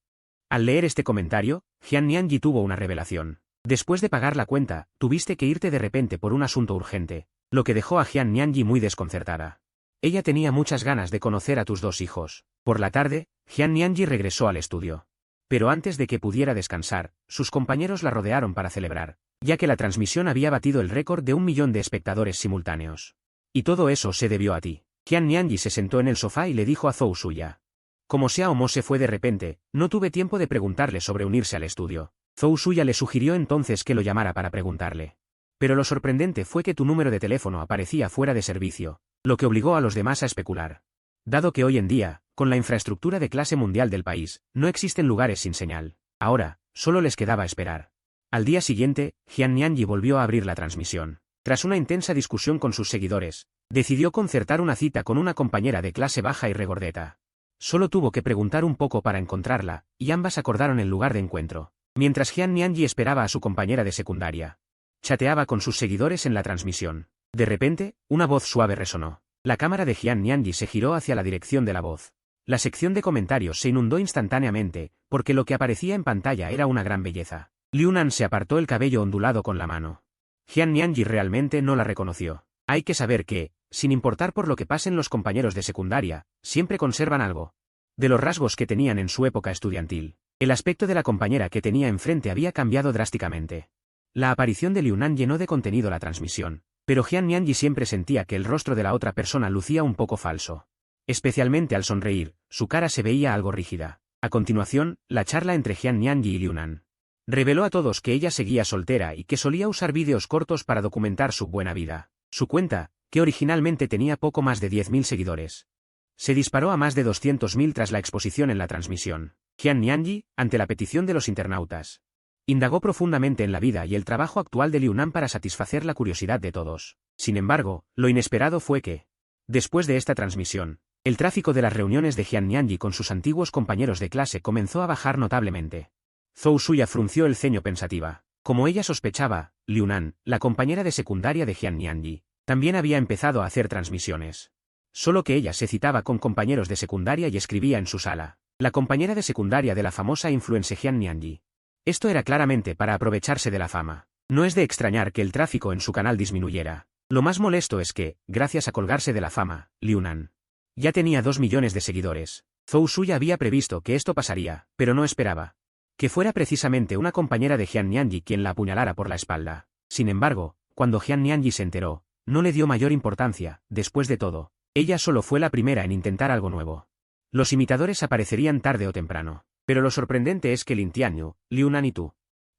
Al leer este comentario, Jian Nianji tuvo una revelación. Después de pagar la cuenta, tuviste que irte de repente por un asunto urgente, lo que dejó a Jian Nianji muy desconcertada. Ella tenía muchas ganas de conocer a tus dos hijos. Por la tarde, Jian Nianji regresó al estudio. Pero antes de que pudiera descansar, sus compañeros la rodearon para celebrar, ya que la transmisión había batido el récord de 1 millón de espectadores simultáneos. Y todo eso se debió a ti. Jian Nianji se sentó en el sofá y le dijo a Zhou Shuya. Como Xiao Mo se fue de repente, no tuve tiempo de preguntarle sobre unirse al estudio. Zhou Shuya le sugirió entonces que lo llamara para preguntarle. Pero lo sorprendente fue que tu número de teléfono aparecía fuera de servicio, lo que obligó a los demás a especular. Dado que hoy en día, con la infraestructura de clase mundial del país, no existen lugares sin señal. Ahora, solo les quedaba esperar. Al día siguiente, Jian Nianji volvió a abrir la transmisión. Tras una intensa discusión con sus seguidores, decidió concertar una cita con una compañera de clase baja y regordeta. Solo tuvo que preguntar un poco para encontrarla, y ambas acordaron el lugar de encuentro. Mientras Jian Nianji esperaba a su compañera de secundaria, chateaba con sus seguidores en la transmisión. De repente, una voz suave resonó. La cámara de Jian Nianji se giró hacia la dirección de la voz. La sección de comentarios se inundó instantáneamente, porque lo que aparecía en pantalla era una gran belleza. Liu Nan se apartó el cabello ondulado con la mano. Jian Nianji realmente no la reconoció. Hay que saber que, sin importar por lo que pasen los compañeros de secundaria, siempre conservan algo de los rasgos que tenían en su época estudiantil. El aspecto de la compañera que tenía enfrente había cambiado drásticamente. La aparición de Liu Nan llenó de contenido la transmisión, pero Jian Nianji siempre sentía que el rostro de la otra persona lucía un poco falso. Especialmente al sonreír, su cara se veía algo rígida. A continuación, la charla entre Jian Nianji y Liu Nan reveló a todos que ella seguía soltera y que solía usar vídeos cortos para documentar su buena vida. Su cuenta, que originalmente tenía poco más de 10.000 seguidores, se disparó a más de 200.000 tras la exposición en la transmisión. Jian Nianji, ante la petición de los internautas, indagó profundamente en la vida y el trabajo actual de Liu Nan para satisfacer la curiosidad de todos. Sin embargo, lo inesperado fue que, después de esta transmisión, el tráfico de las reuniones de Jian Nianji con sus antiguos compañeros de clase comenzó a bajar notablemente. Zhou Shuya frunció el ceño pensativa. Como ella sospechaba, Liu Nan, la compañera de secundaria de Jian Nianji, también había empezado a hacer transmisiones. Solo que ella se citaba con compañeros de secundaria y escribía en su sala. La compañera de secundaria de la famosa influencer Jian Nianji. Esto era claramente para aprovecharse de la fama. No es de extrañar que el tráfico en su canal disminuyera. Lo más molesto es que, gracias a colgarse de la fama, Liu Nan ya tenía 2 millones de seguidores. Zhou Shuya había previsto que esto pasaría, pero no esperaba que fuera precisamente una compañera de Jian Nianji quien la apuñalara por la espalda. Sin embargo, cuando Jian Nianji se enteró, no le dio mayor importancia. Después de todo, ella solo fue la primera en intentar algo nuevo. Los imitadores aparecerían tarde o temprano. Pero lo sorprendente es que Lin Tianyu, Liu Nan y tú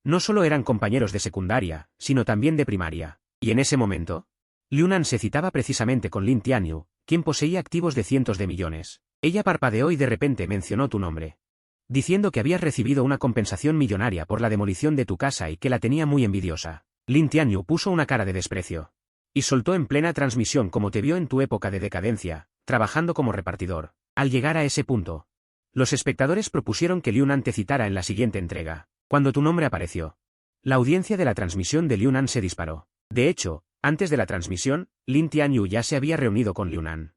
no solo eran compañeros de secundaria, sino también de primaria. Y en ese momento, Liu Nan se citaba precisamente con Lin Tianyu, quien poseía activos de cientos de millones. Ella parpadeó y de repente mencionó tu nombre, diciendo que habías recibido una compensación millonaria por la demolición de tu casa y que la tenía muy envidiosa. Lin Tianyu puso una cara de desprecio y soltó en plena transmisión como te vio en tu época de decadencia, trabajando como repartidor. Al llegar a ese punto, los espectadores propusieron que Liu Nan te citara en la siguiente entrega. Cuando tu nombre apareció, la audiencia de la transmisión de Liu Nan se disparó. De hecho, antes de la transmisión, Lin Tianyu ya se había reunido con Liu Nan.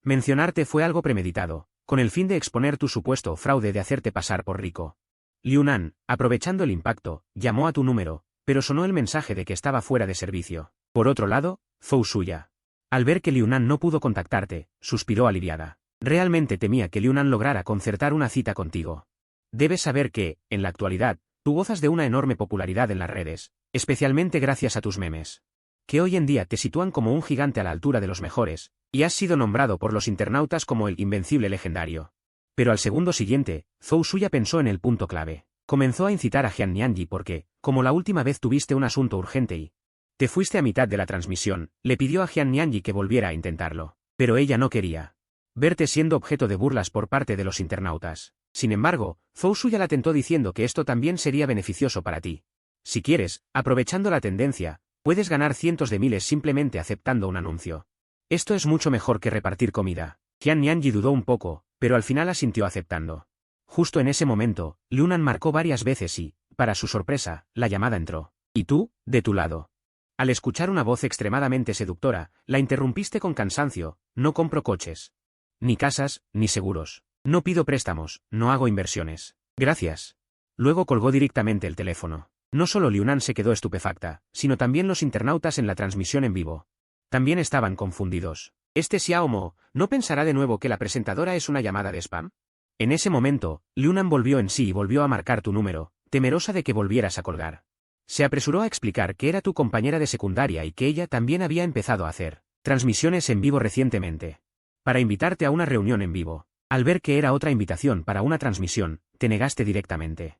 Mencionarte fue algo premeditado, con el fin de exponer tu supuesto fraude de hacerte pasar por rico. Liu Nan, aprovechando el impacto, llamó a tu número, pero sonó el mensaje de que estaba fuera de servicio. Por otro lado, Zhou Shuya, al ver que Liu Nan no pudo contactarte, suspiró aliviada. Realmente temía que Liu Nan lograra concertar una cita contigo. Debes saber que, en la actualidad, tú gozas de una enorme popularidad en las redes, especialmente gracias a tus memes, que hoy en día te sitúan como un gigante a la altura de los mejores, y has sido nombrado por los internautas como el invencible legendario. Pero al segundo siguiente, Zhou Shuya pensó en el punto clave. Comenzó a incitar a Jian Nianji porque, como la última vez tuviste un asunto urgente y te fuiste a mitad de la transmisión, le pidió a Jian Nianji que volviera a intentarlo. Pero ella no quería verte siendo objeto de burlas por parte de los internautas. Sin embargo, Zhou Shuya la tentó diciendo que esto también sería beneficioso para ti. Si quieres, aprovechando la tendencia, puedes ganar cientos de miles simplemente aceptando un anuncio. Esto es mucho mejor que repartir comida. Jian Nianji dudó un poco, pero al final asintió aceptando. Justo en ese momento, Liunan marcó varias veces y, para su sorpresa, la llamada entró. ¿Y tú, de tu lado? Al escuchar una voz extremadamente seductora, la interrumpiste con cansancio: no compro coches. Ni casas, ni seguros. No pido préstamos, no hago inversiones. Gracias. Luego colgó directamente el teléfono. No solo Liunan se quedó estupefacta, sino también los internautas en la transmisión en vivo. También estaban confundidos. ¿Este Xiao Mo no pensará de nuevo que la presentadora es una llamada de spam? En ese momento, Liunan volvió en sí y volvió a marcar tu número, temerosa de que volvieras a colgar. Se apresuró a explicar que era tu compañera de secundaria y que ella también había empezado a hacer transmisiones en vivo recientemente. Para invitarte a una reunión en vivo. Al ver que era otra invitación para una transmisión, te negaste directamente.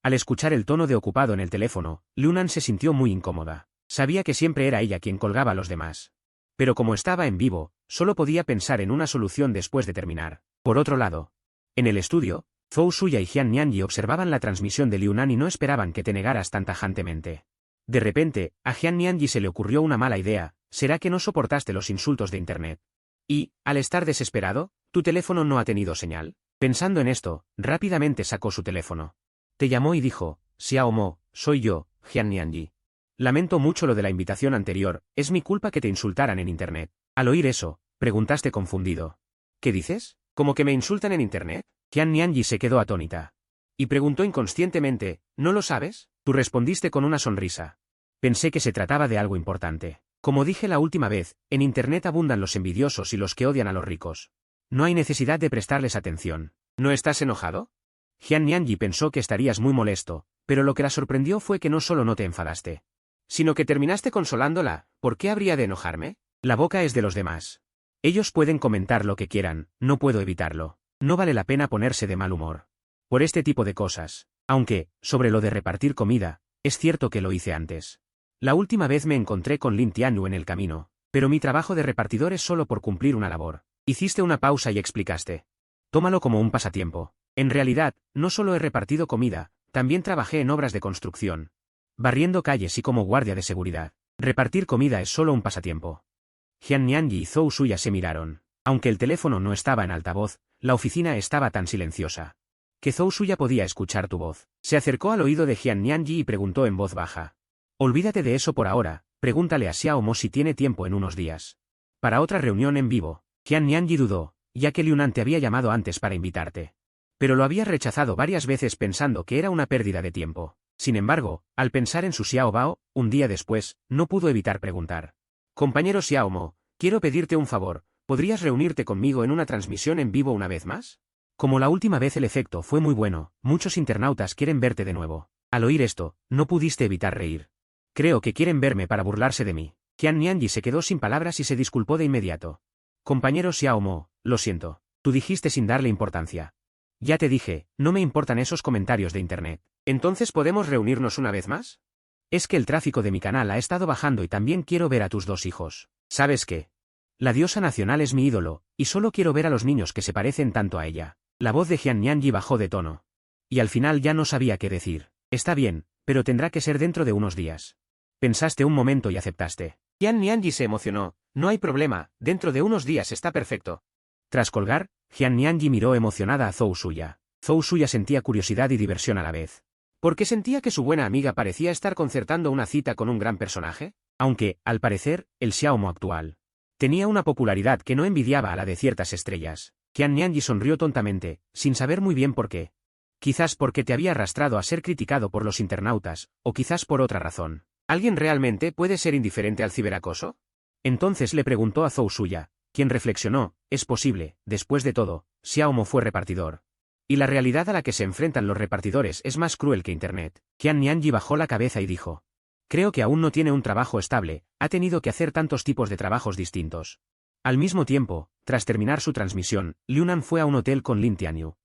Al escuchar el tono de ocupado en el teléfono, Liunan se sintió muy incómoda. Sabía que siempre era ella quien colgaba a los demás. Pero como estaba en vivo, solo podía pensar en una solución después de terminar. Por otro lado, en el estudio, Zhou Suya y Jian Nianji observaban la transmisión de Liunan y no esperaban que te negaras tan tajantemente. De repente, a Jian Nianji se le ocurrió una mala idea: ¿será que no soportaste los insultos de internet? Y, al estar desesperado, tu teléfono no ha tenido señal. Pensando en esto, rápidamente sacó su teléfono. Te llamó y dijo: Xiao Mo, soy yo, Jian Nianji. Lamento mucho lo de la invitación anterior, es mi culpa que te insultaran en internet. Al oír eso, preguntaste confundido. ¿Qué dices? ¿Cómo que me insultan en internet? Jian Nianji se quedó atónita. Y preguntó inconscientemente: ¿no lo sabes? Tú respondiste con una sonrisa. Pensé que se trataba de algo importante. Como dije la última vez, en internet abundan los envidiosos y los que odian a los ricos. No hay necesidad de prestarles atención. ¿No estás enojado? Jian Nianji pensó que estarías muy molesto, pero lo que la sorprendió fue que no solo no te enfadaste, sino que terminaste consolándola. ¿Por qué habría de enojarme? La boca es de los demás. Ellos pueden comentar lo que quieran, no puedo evitarlo. No vale la pena ponerse de mal humor por este tipo de cosas. Aunque, sobre lo de repartir comida, es cierto que lo hice antes. La última vez me encontré con Lin Tianyu en el camino, pero mi trabajo de repartidor es solo por cumplir una labor. Hiciste una pausa y explicaste. Tómalo como un pasatiempo. En realidad, no solo he repartido comida, también trabajé en obras de construcción, barriendo calles y como guardia de seguridad. Repartir comida es solo un pasatiempo. Jian Nianji y Zhou Suya se miraron. Aunque el teléfono no estaba en altavoz, la oficina estaba tan silenciosa que Zhou Suya podía escuchar tu voz. Se acercó al oído de Jian Nianji y preguntó en voz baja. Olvídate de eso por ahora, pregúntale a Xiao Mo si tiene tiempo en unos días para otra reunión en vivo. Jian Nianji dudó, ya que Liunan te había llamado antes para invitarte. Pero lo había rechazado varias veces pensando que era una pérdida de tiempo. Sin embargo, al pensar en su Xiao Bao, un día después, no pudo evitar preguntar. Compañero Xiao Mo, quiero pedirte un favor, ¿podrías reunirte conmigo en una transmisión en vivo una vez más? Como la última vez el efecto fue muy bueno, muchos internautas quieren verte de nuevo. Al oír esto, no pudiste evitar reír. Creo que quieren verme para burlarse de mí. Jian Nianji se quedó sin palabras y se disculpó de inmediato. Compañero Xiao Mo, lo siento. Tú dijiste sin darle importancia. Ya te dije, no me importan esos comentarios de internet. ¿Entonces podemos reunirnos una vez más? Es que el tráfico de mi canal ha estado bajando y también quiero ver a tus dos hijos. ¿Sabes qué? La diosa nacional es mi ídolo, y solo quiero ver a los niños que se parecen tanto a ella. La voz de Jian Nianji bajó de tono. Y al final ya no sabía qué decir. Está bien, pero tendrá que ser dentro de unos días. Pensaste un momento y aceptaste. Jian Nianji se emocionó. No hay problema, dentro de unos días está perfecto. Tras colgar, Jian Nianji miró emocionada a Zhou Suya. Zhou Suya sentía curiosidad y diversión a la vez. ¿Por qué sentía que su buena amiga parecía estar concertando una cita con un gran personaje? Aunque, al parecer, el Xiao Mo actual tenía una popularidad que no envidiaba a la de ciertas estrellas. Jian Nianji sonrió tontamente, sin saber muy bien por qué. Quizás porque te había arrastrado a ser criticado por los internautas, o quizás por otra razón. ¿Alguien realmente puede ser indiferente al ciberacoso? Entonces le preguntó a Zhou Suya, quien reflexionó: es posible, después de todo, Xiao Mo fue repartidor. Y la realidad a la que se enfrentan los repartidores es más cruel que internet. Jian Nianji bajó la cabeza y dijo: creo que aún no tiene un trabajo estable, ha tenido que hacer tantos tipos de trabajos distintos. Al mismo tiempo, tras terminar su transmisión, Liunan fue a un hotel con Lin Tianyu.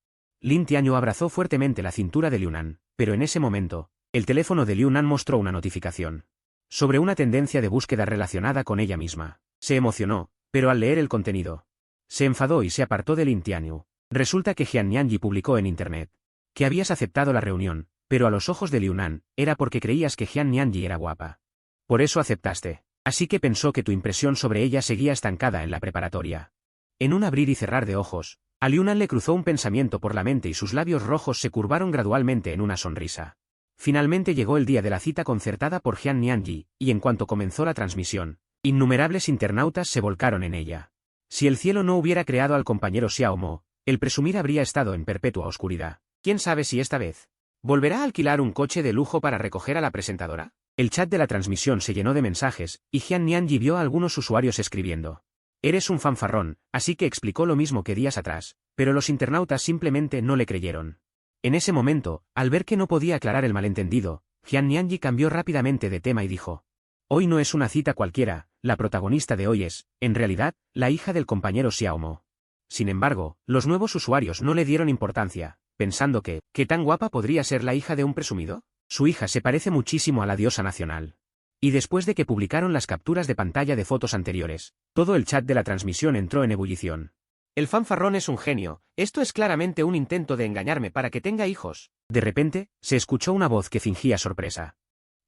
Lin Tianyu abrazó fuertemente la cintura de Liunan, pero en ese momento, el teléfono de Liunan mostró una notificación sobre una tendencia de búsqueda relacionada con ella misma. Se emocionó, pero al leer el contenido, se enfadó y se apartó de Lin Tianyu. Resulta que Jian Nianji publicó en internet que habías aceptado la reunión, Pero a los ojos de Liunan, era porque creías que Jian Nianji era guapa. Por eso aceptaste. Así que pensó que tu impresión sobre ella seguía estancada en la preparatoria. En un abrir y cerrar de ojos, a Liunan le cruzó un pensamiento por la mente y sus labios rojos se curvaron gradualmente en una sonrisa. Finalmente llegó el día de la cita concertada por Jian Nianji, y en cuanto comenzó la transmisión, innumerables internautas se volcaron en ella. Si el cielo no hubiera creado al compañero Xiao Mo, el presumir habría estado en perpetua oscuridad. ¿Quién sabe si esta vez volverá a alquilar un coche de lujo para recoger a la presentadora? El chat de la transmisión se llenó de mensajes, y Jian Nianji vio a algunos usuarios escribiendo: «Eres un fanfarrón», así que explicó lo mismo que días atrás, pero los internautas simplemente no le creyeron. En ese momento, al ver que no podía aclarar el malentendido, Jian Nianji cambió rápidamente de tema y dijo: «Hoy no es una cita cualquiera, la protagonista de hoy es, en realidad, la hija del compañero Xiao Mo». Sin embargo, los nuevos usuarios no le dieron importancia, pensando que, ¿qué tan guapa podría ser la hija de un presumido? Su hija se parece muchísimo a la diosa nacional. Y después de que publicaron las capturas de pantalla de fotos anteriores, todo el chat de la transmisión entró en ebullición. «El fanfarrón es un genio, esto es claramente un intento de engañarme para que tenga hijos». De repente, se escuchó una voz que fingía sorpresa.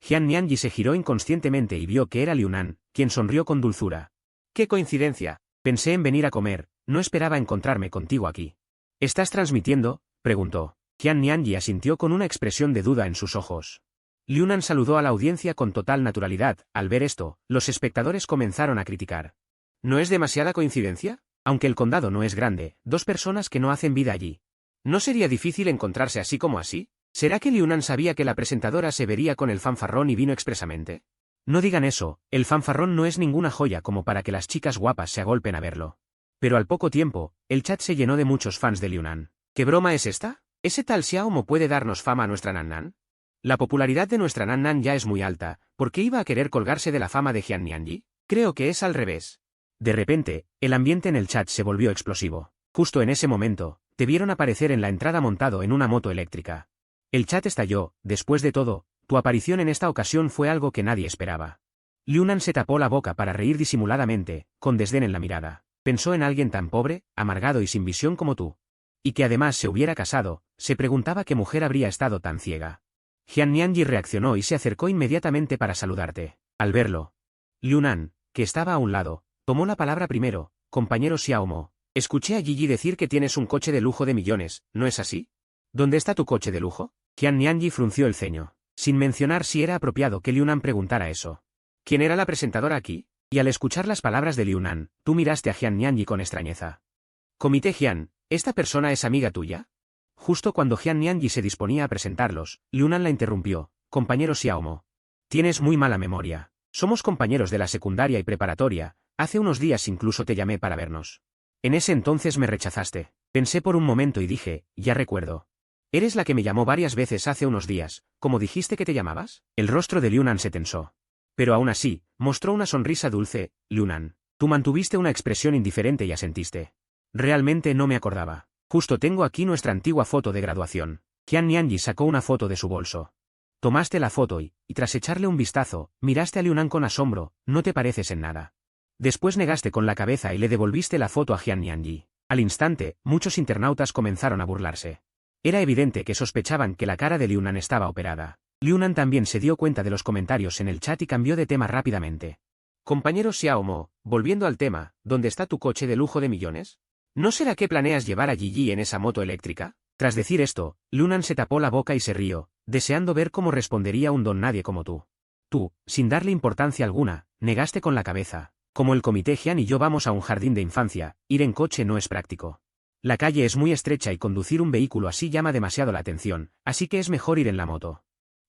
Jian Nianji se giró inconscientemente y vio que era Liunan, quien sonrió con dulzura. «¡Qué coincidencia! Pensé en venir a comer, no esperaba encontrarme contigo aquí». «¿Estás transmitiendo?», preguntó. Jian Nianji asintió con una expresión de duda en sus ojos. Liunan saludó a la audiencia con total naturalidad. Al ver esto, los espectadores comenzaron a criticar. ¿No es demasiada coincidencia? Aunque el condado no es grande, dos personas que no hacen vida allí. ¿No sería difícil encontrarse así como así? ¿Será que Liunan sabía que la presentadora se vería con el fanfarrón y vino expresamente? No digan eso, el fanfarrón no es ninguna joya como para que las chicas guapas se agolpen a verlo. Pero al poco tiempo, el chat se llenó de muchos fans de Liunan. ¿Qué broma es esta? ¿Ese tal Xiao Mo puede darnos fama a nuestra Nan? La popularidad de nuestra Nan ya es muy alta, ¿por qué iba a querer colgarse de la fama de Jian Nianji? Creo que es al revés. De repente, el ambiente en el chat se volvió explosivo. Justo en ese momento, te vieron aparecer en la entrada montado en una moto eléctrica. El chat estalló. Después de todo, tu aparición en esta ocasión fue algo que nadie esperaba. Liunan se tapó la boca para reír disimuladamente, con desdén en la mirada. Pensó en alguien tan pobre, amargado y sin visión como tú. Y que además se hubiera casado, se preguntaba qué mujer habría estado tan ciega. Jian Nianji reaccionó y se acercó inmediatamente para saludarte. Al verlo, Liunan, que estaba a un lado, tomó la palabra primero. «Compañero Xiao Mo, escuché a Gigi decir que tienes un coche de lujo de millones, ¿no es así? ¿Dónde está tu coche de lujo?» Jian Nianji frunció el ceño, sin mencionar si era apropiado que Liunan preguntara eso. ¿Quién era la presentadora aquí? Y al escuchar las palabras de Liunan, tú miraste a Jian Nianji con extrañeza. «Comité Jian, ¿esta persona es amiga tuya?» Justo cuando Jian Nianji se disponía a presentarlos, Liunan la interrumpió. «Compañero Xiao Mo, tienes muy mala memoria. Somos compañeros de la secundaria y preparatoria, hace unos días incluso te llamé para vernos. En ese entonces me rechazaste. Pensé por un momento y dije, ya recuerdo. ¿Eres la que me llamó varias veces hace unos días, como dijiste que te llamabas?» El rostro de Liunan se tensó. Pero aún así, mostró una sonrisa dulce. «Liunan, tú mantuviste una expresión indiferente y asentiste. Realmente no me acordaba. Justo tengo aquí nuestra antigua foto de graduación». Jian Nianji sacó una foto de su bolso. Tomaste la foto y, tras echarle un vistazo, miraste a Liunan con asombro. «No te pareces en nada». Después negaste con la cabeza y le devolviste la foto a Jian Nianji. Al instante, muchos internautas comenzaron a burlarse. Era evidente que sospechaban que la cara de Liunan estaba operada. Liunan también se dio cuenta de los comentarios en el chat y cambió de tema rápidamente. «Compañero Xiao Mo, volviendo al tema, ¿dónde está tu coche de lujo de millones? ¿No será que planeas llevar a Gigi en esa moto eléctrica?» Tras decir esto, Liunan se tapó la boca y se rió, deseando ver cómo respondería un don nadie como tú. Tú, sin darle importancia alguna, negaste con la cabeza. «Como el comité Jian y yo vamos a un jardín de infancia, ir en coche no es práctico. La calle es muy estrecha y conducir un vehículo así llama demasiado la atención, así que es mejor ir en la moto.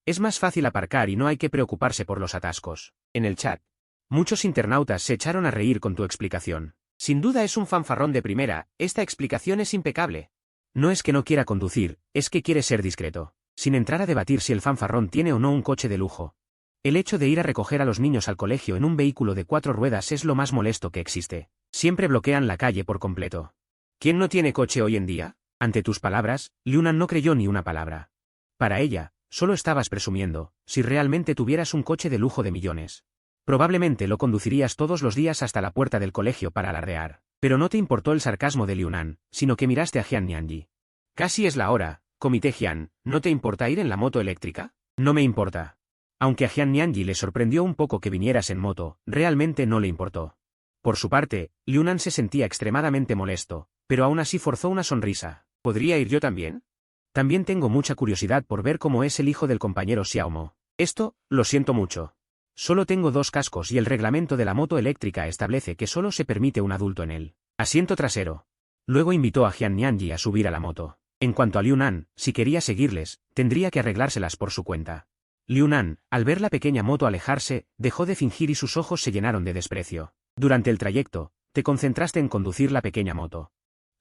Es más fácil aparcar y no hay que preocuparse por los atascos». En el chat, muchos internautas se echaron a reír con tu explicación. «Sin duda es un fanfarrón de primera, esta explicación es impecable». No es que no quiera conducir, es que quiere ser discreto, sin entrar a debatir si el fanfarrón tiene o no un coche de lujo. El hecho de ir a recoger a los niños al colegio en un vehículo de 4 ruedas es lo más molesto que existe. Siempre bloquean la calle por completo. ¿Quién no tiene coche hoy en día? Ante tus palabras, Liunan no creyó ni una palabra. Para ella, solo estabas presumiendo. Si realmente tuvieras un coche de lujo de millones, probablemente lo conducirías todos los días hasta la puerta del colegio para alardear. Pero no te importó el sarcasmo de Liunan, sino que miraste a Jian Nianji. «Casi es la hora, Comité Jian, ¿no te importa ir en la moto eléctrica? No me importa. Aunque a Jian Nianji le sorprendió un poco que vinieras en moto, realmente no le importó. Por su parte, Liunan se sentía extremadamente molesto, pero aún así forzó una sonrisa. ¿Podría ir yo también? También tengo mucha curiosidad por ver cómo es el hijo del compañero Xiaomo. Esto, lo siento mucho. Solo tengo 2 cascos y el reglamento de la moto eléctrica establece que solo se permite un adulto en el asiento trasero. Luego invitó a Jian Nianji a subir a la moto. En cuanto a Liunan, si quería seguirles, tendría que arreglárselas por su cuenta. Liunan, al ver la pequeña moto alejarse, dejó de fingir y sus ojos se llenaron de desprecio. Durante el trayecto, te concentraste en conducir la pequeña moto.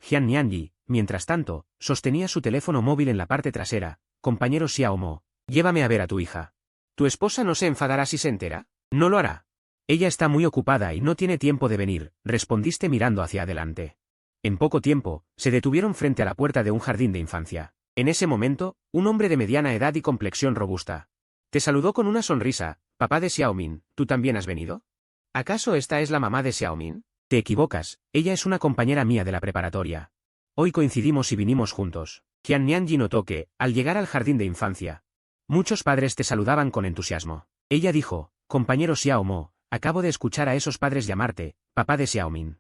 Jian Nianji, mientras tanto, sostenía su teléfono móvil en la parte trasera. Compañero Xiaomo, llévame a ver a tu hija. ¿Tu esposa no se enfadará si se entera? No lo hará. Ella está muy ocupada y no tiene tiempo de venir, respondiste mirando hacia adelante. En poco tiempo, se detuvieron frente a la puerta de un jardín de infancia. En ese momento, un hombre de mediana edad y complexión robusta te saludó con una sonrisa. Papá de Xiaomin, ¿tú también has venido? ¿Acaso esta es la mamá de Xiaomin? Te equivocas, ella es una compañera mía de la preparatoria. Hoy coincidimos y vinimos juntos. Jian Nianji notó que, al llegar al jardín de infancia, muchos padres te saludaban con entusiasmo. Ella dijo, compañero Xiaomo, acabo de escuchar a esos padres llamarte, papá de Xiaomin.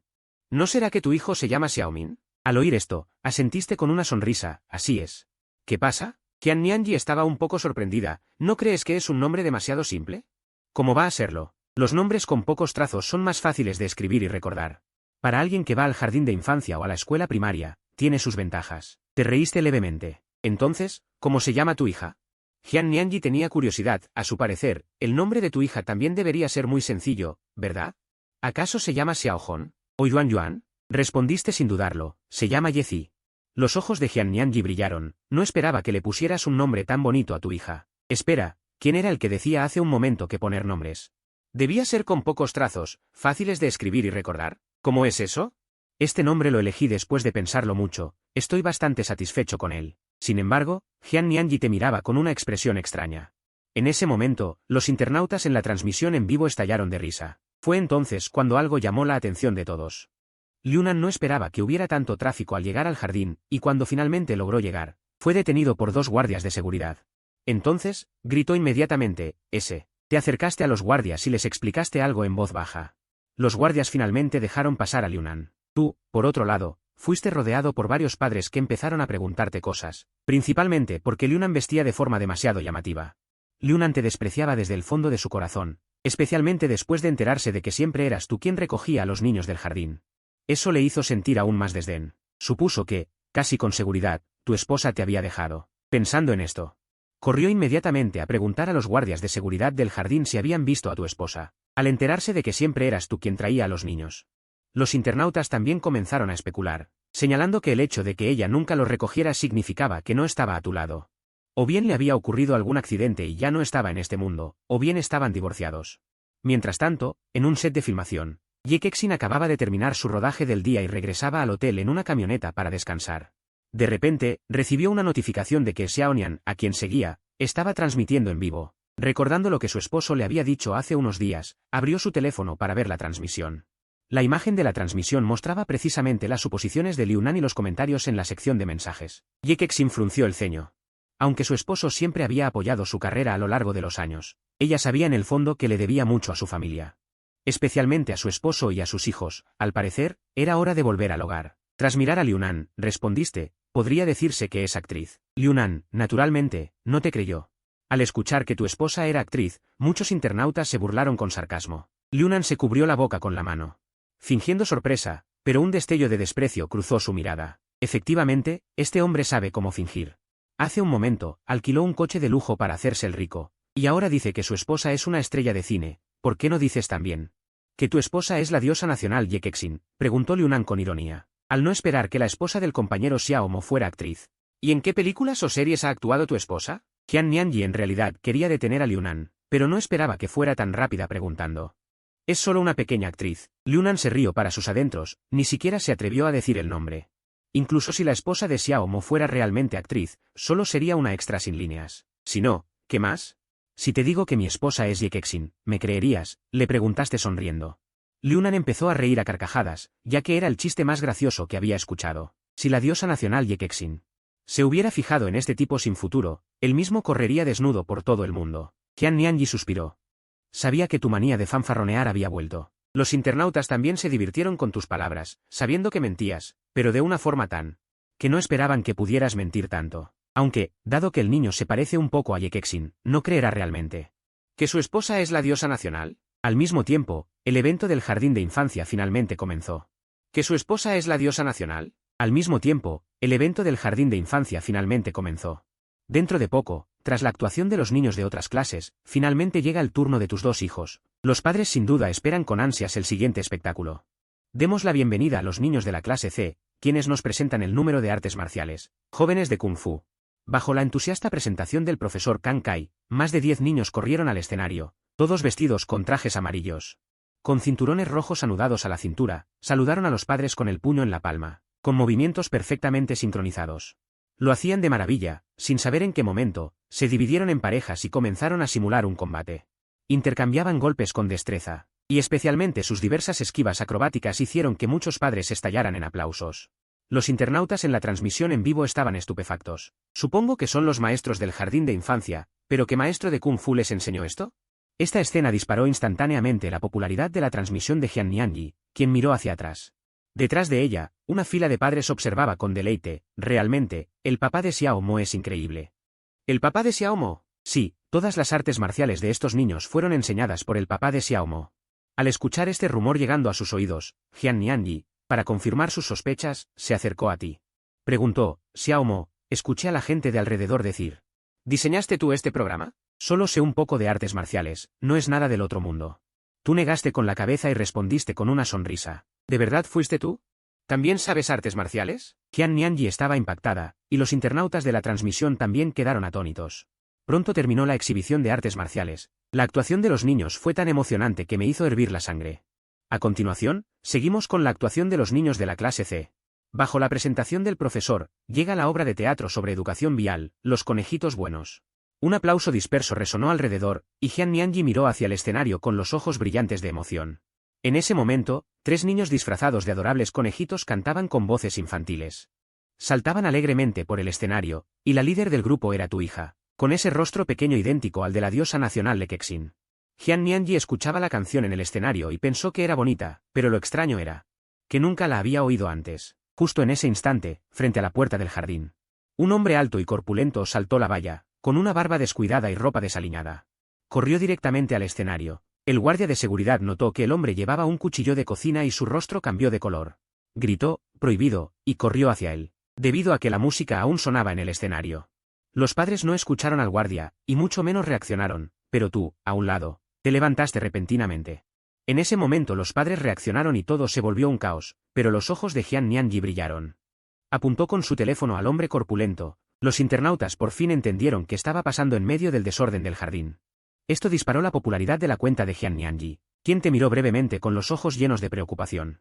¿No será que tu hijo se llama Xiaomin? Al oír esto, asentiste con una sonrisa. Así es. ¿Qué pasa? Jian Nianji estaba un poco sorprendida. ¿No crees que es un nombre demasiado simple? ¿Cómo va a serlo? Los nombres con pocos trazos son más fáciles de escribir y recordar. Para alguien que va al jardín de infancia o a la escuela primaria, tiene sus ventajas. Te reíste levemente. Entonces, ¿cómo se llama tu hija? Jian Nianji tenía curiosidad. A su parecer, el nombre de tu hija también debería ser muy sencillo, ¿verdad? ¿Acaso se llama Xiaohong? ¿O Yuan Yuan? Respondiste sin dudarlo. Se llama Yezi. Los ojos de Jian Nianji brillaron. No esperaba que le pusieras un nombre tan bonito a tu hija. Espera, ¿quién era el que decía hace un momento que poner nombres debía ser con pocos trazos, fáciles de escribir y recordar? ¿Cómo es eso? Este nombre lo elegí después de pensarlo mucho. Estoy bastante satisfecho con él. Sin embargo, Jian Nianji te miraba con una expresión extraña. En ese momento, los internautas en la transmisión en vivo estallaron de risa. Fue entonces cuando algo llamó la atención de todos. Liunan no esperaba que hubiera tanto tráfico al llegar al jardín, y cuando finalmente logró llegar, fue detenido por 2 guardias de seguridad. Entonces, gritó inmediatamente, te acercaste a los guardias y les explicaste algo en voz baja. Los guardias finalmente dejaron pasar a Liunan. Tú, por otro lado, fuiste rodeado por varios padres que empezaron a preguntarte cosas, principalmente porque Liunan vestía de forma demasiado llamativa. Liunan te despreciaba desde el fondo de su corazón, especialmente después de enterarse de que siempre eras tú quien recogía a los niños del jardín. Eso le hizo sentir aún más desdén. Supuso que, casi con seguridad, tu esposa te había dejado. Pensando en esto, corrió inmediatamente a preguntar a los guardias de seguridad del jardín si habían visto a tu esposa, al enterarse de que siempre eras tú quien traía a los niños. Los internautas también comenzaron a especular, señalando que el hecho de que ella nunca los recogiera significaba que no estaba a tu lado. O bien le había ocurrido algún accidente y ya no estaba en este mundo, o bien estaban divorciados. Mientras tanto, en un set de filmación, Ye Kexin acababa de terminar su rodaje del día y regresaba al hotel en una camioneta para descansar. De repente, recibió una notificación de que Xiaonian, a quien seguía, estaba transmitiendo en vivo. Recordando lo que su esposo le había dicho hace unos días, abrió su teléfono para ver la transmisión. La imagen de la transmisión mostraba precisamente las suposiciones de Liunan y los comentarios en la sección de mensajes. Ye Kexin frunció el ceño. Aunque su esposo siempre había apoyado su carrera a lo largo de los años, ella sabía en el fondo que le debía mucho a su familia. Especialmente a su esposo y a sus hijos. Al parecer, era hora de volver al hogar. Tras mirar a Liunan, respondiste, podría decirse que es actriz. Liunan, naturalmente, no te creyó. Al escuchar que tu esposa era actriz, muchos internautas se burlaron con sarcasmo. Liunan se cubrió la boca con la mano, fingiendo sorpresa, pero un destello de desprecio cruzó su mirada. Efectivamente, este hombre sabe cómo fingir. Hace un momento, alquiló un coche de lujo para hacerse el rico, y ahora dice que su esposa es una estrella de cine. ¿Por qué no dices también que tu esposa es la diosa nacional Ye Kexin? Preguntó Liunan con ironía, al no esperar que la esposa del compañero Xiaomo fuera actriz. ¿Y en qué películas o series ha actuado tu esposa? Jian Nianji en realidad quería detener a Liunan, pero no esperaba que fuera tan rápida preguntando. Es solo una pequeña actriz. Liunan se rió para sus adentros, ni siquiera se atrevió a decir el nombre. Incluso si la esposa de Xiaomo fuera realmente actriz, solo sería una extra sin líneas. Si no, ¿qué más? Si te digo que mi esposa es Ye Kexin, ¿me creerías?, le preguntaste sonriendo. Liunan empezó a reír a carcajadas, ya que era el chiste más gracioso que había escuchado. Si la diosa nacional Ye Kexin Se hubiera fijado en este tipo sin futuro, él mismo correría desnudo por todo el mundo. Qian Nianyi suspiró. Sabía que tu manía de fanfarronear había vuelto. Los internautas también se divirtieron con tus palabras, sabiendo que mentías, pero de una forma tan que no esperaban que pudieras mentir tanto. Aunque, dado que el niño se parece un poco a Ye Kexin, no creerá realmente que su esposa es la diosa nacional. Al mismo tiempo, el evento del jardín de infancia finalmente comenzó. ¿Que su esposa es la diosa nacional? Al mismo tiempo, el evento del jardín de infancia finalmente comenzó. Dentro de poco, tras la actuación de los niños de otras clases, finalmente llega el turno de tus dos hijos. Los padres sin duda esperan con ansias el siguiente espectáculo. Demos la bienvenida a los niños de la clase C, quienes nos presentan el número de artes marciales, jóvenes de Kung Fu. Bajo la entusiasta presentación del profesor Kang Kai, más de 10 niños corrieron al escenario, todos vestidos con trajes amarillos. Con cinturones rojos anudados a la cintura, saludaron a los padres con el puño en la palma, con movimientos perfectamente sincronizados. Lo hacían de maravilla, sin saber en qué momento, se dividieron en parejas y comenzaron a simular un combate. Intercambiaban golpes con destreza, y especialmente sus diversas esquivas acrobáticas hicieron que muchos padres estallaran en aplausos. Los internautas en la transmisión en vivo estaban estupefactos. Supongo que son los maestros del jardín de infancia, ¿pero qué maestro de Kung Fu les enseñó esto? Esta escena disparó instantáneamente la popularidad de la transmisión de Qian Nianyi, quien miró hacia atrás. Detrás de ella, una fila de padres observaba con deleite. Realmente, el papá de Xiao Mo es increíble. ¿El papá de Xiao Mo? Sí, todas las artes marciales de estos niños fueron enseñadas por el papá de Xiao Mo. Al escuchar este rumor llegando a sus oídos, Qian Nianyi, para confirmar sus sospechas, se acercó a ti. Preguntó, Xiao Mo, escuché a la gente de alrededor decir. ¿Diseñaste tú este programa? Solo sé un poco de artes marciales, no es nada del otro mundo. Tú negaste con la cabeza y respondiste con una sonrisa. ¿De verdad fuiste tú? ¿También sabes artes marciales? Qian Nianyi estaba impactada, y los internautas de la transmisión también quedaron atónitos. Pronto terminó la exhibición de artes marciales. La actuación de los niños fue tan emocionante que me hizo hervir la sangre. A continuación, seguimos con la actuación de los niños de la clase C. Bajo la presentación del profesor, llega la obra de teatro sobre educación vial, Los conejitos buenos. Un aplauso disperso resonó alrededor, y Qian Nianyi miró hacia el escenario con los ojos brillantes de emoción. En ese momento, 3 niños disfrazados de adorables conejitos cantaban con voces infantiles. Saltaban alegremente por el escenario, y la líder del grupo era tu hija, con ese rostro pequeño idéntico al de la diosa nacional de Kexin. Qian Nianyi escuchaba la canción en el escenario y pensó que era bonita, pero lo extraño era que nunca la había oído antes. Justo en ese instante, frente a la puerta del jardín, un hombre alto y corpulento saltó la valla, con una barba descuidada y ropa desaliñada. Corrió directamente al escenario. El guardia de seguridad notó que el hombre llevaba un cuchillo de cocina y su rostro cambió de color. Gritó, prohibido, y corrió hacia él, debido a que la música aún sonaba en el escenario. Los padres no escucharon al guardia, y mucho menos reaccionaron, pero tú, a un lado, te levantaste repentinamente. En ese momento los padres reaccionaron y todo se volvió un caos, pero los ojos de Qian Nianyi brillaron. Apuntó con su teléfono al hombre corpulento. Los internautas por fin entendieron qué estaba pasando en medio del desorden del jardín. Esto disparó la popularidad de la cuenta de Qian Nianyi, quien te miró brevemente con los ojos llenos de preocupación.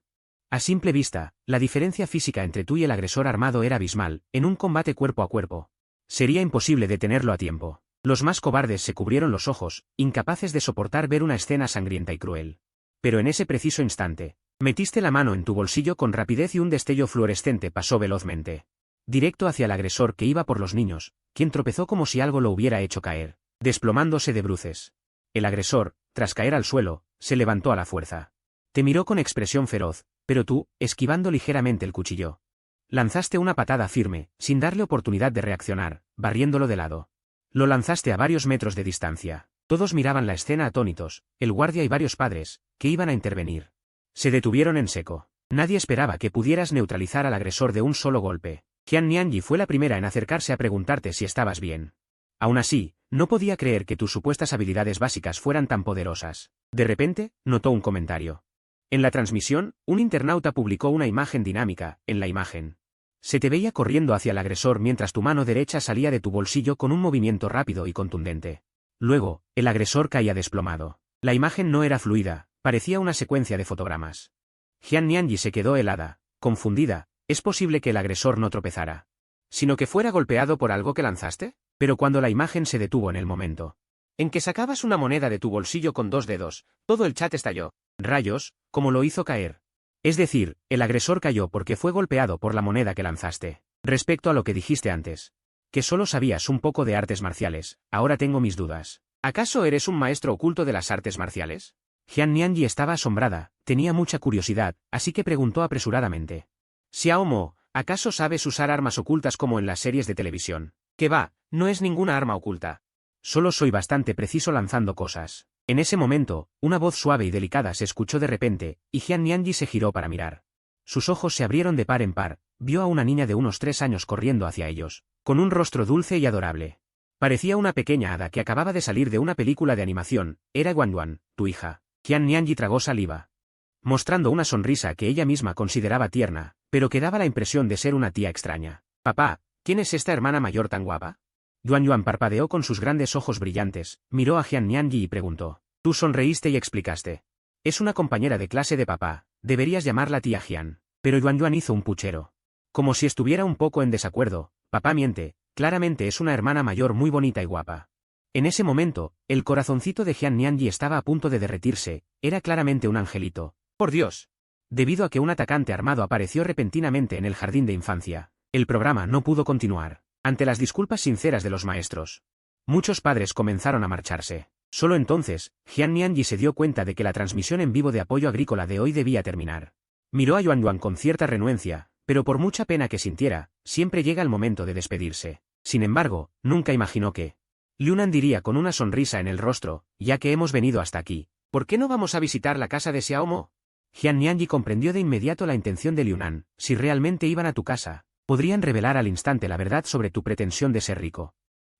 A simple vista, la diferencia física entre tú y el agresor armado era abismal. En un combate cuerpo a cuerpo, sería imposible detenerlo a tiempo. Los más cobardes se cubrieron los ojos, incapaces de soportar ver una escena sangrienta y cruel. Pero en ese preciso instante, metiste la mano en tu bolsillo con rapidez y un destello fluorescente pasó velozmente directo hacia el agresor que iba por los niños, quien tropezó como si algo lo hubiera hecho caer, desplomándose de bruces. El agresor, tras caer al suelo, se levantó a la fuerza. Te miró con expresión feroz, pero tú, esquivando ligeramente el cuchillo, lanzaste una patada firme, sin darle oportunidad de reaccionar, barriéndolo de lado. Lo lanzaste a varios metros de distancia. Todos miraban la escena atónitos, el guardia y varios padres, que iban a intervenir. Se detuvieron en seco. Nadie esperaba que pudieras neutralizar al agresor de un solo golpe. Qian Nianyi fue la primera en acercarse a preguntarte si estabas bien. Aún así, no podía creer que tus supuestas habilidades básicas fueran tan poderosas. De repente, notó un comentario. En la transmisión, un internauta publicó una imagen dinámica. En la imagen, se te veía corriendo hacia el agresor mientras tu mano derecha salía de tu bolsillo con un movimiento rápido y contundente. Luego, el agresor caía desplomado. La imagen no era fluida, parecía una secuencia de fotogramas. Qian Nianyi se quedó helada, confundida. ¿Es posible que el agresor no tropezara, sino que fuera golpeado por algo que lanzaste? Pero cuando la imagen se detuvo en el momento en que sacabas una moneda de tu bolsillo con 2 dedos, todo el chat estalló. Rayos, ¿cómo lo hizo caer? Es decir, el agresor cayó porque fue golpeado por la moneda que lanzaste. Respecto a lo que dijiste antes, que solo sabías un poco de artes marciales, ahora tengo mis dudas. ¿Acaso eres un maestro oculto de las artes marciales? Jian Nianji estaba asombrada, tenía mucha curiosidad, así que preguntó apresuradamente. Xiao Mo, ¿acaso sabes usar armas ocultas como en las series de televisión? Que va, no es ninguna arma oculta. Solo soy bastante preciso lanzando cosas. En ese momento, una voz suave y delicada se escuchó de repente, y Jian Nianji se giró para mirar. Sus ojos se abrieron de par en par, vio a una niña de unos 3 años corriendo hacia ellos, con un rostro dulce y adorable. Parecía una pequeña hada que acababa de salir de una película de animación, era Yuanyuan, tu hija. Jian Nianji tragó saliva, mostrando una sonrisa que ella misma consideraba tierna, pero que daba la impresión de ser una tía extraña. Papá, ¿quién es esta hermana mayor tan guapa? Yuanyuan parpadeó con sus grandes ojos brillantes, miró a Jian Nianji y preguntó. Tú sonreíste y explicaste. Es una compañera de clase de papá, deberías llamarla tía Jian. Pero Yuanyuan hizo un puchero. Como si estuviera un poco en desacuerdo, papá miente, claramente es una hermana mayor muy bonita y guapa. En ese momento, el corazoncito de Jian Nianji estaba a punto de derretirse, era claramente un angelito. ¡Por Dios! Debido a que un atacante armado apareció repentinamente en el jardín de infancia, el programa no pudo continuar. Ante las disculpas sinceras de los maestros, muchos padres comenzaron a marcharse. Solo entonces, Jian Nianji se dio cuenta de que la transmisión en vivo de apoyo agrícola de hoy debía terminar. Miró a Yuanyuan con cierta renuencia, pero por mucha pena que sintiera, siempre llega el momento de despedirse. Sin embargo, nunca imaginó que Liunan diría con una sonrisa en el rostro, ya que hemos venido hasta aquí, ¿por qué no vamos a visitar la casa de Xiao Mo? Jian Nianji comprendió de inmediato la intención de Liunan, si realmente iban a tu casa, podrían revelar al instante la verdad sobre tu pretensión de ser rico.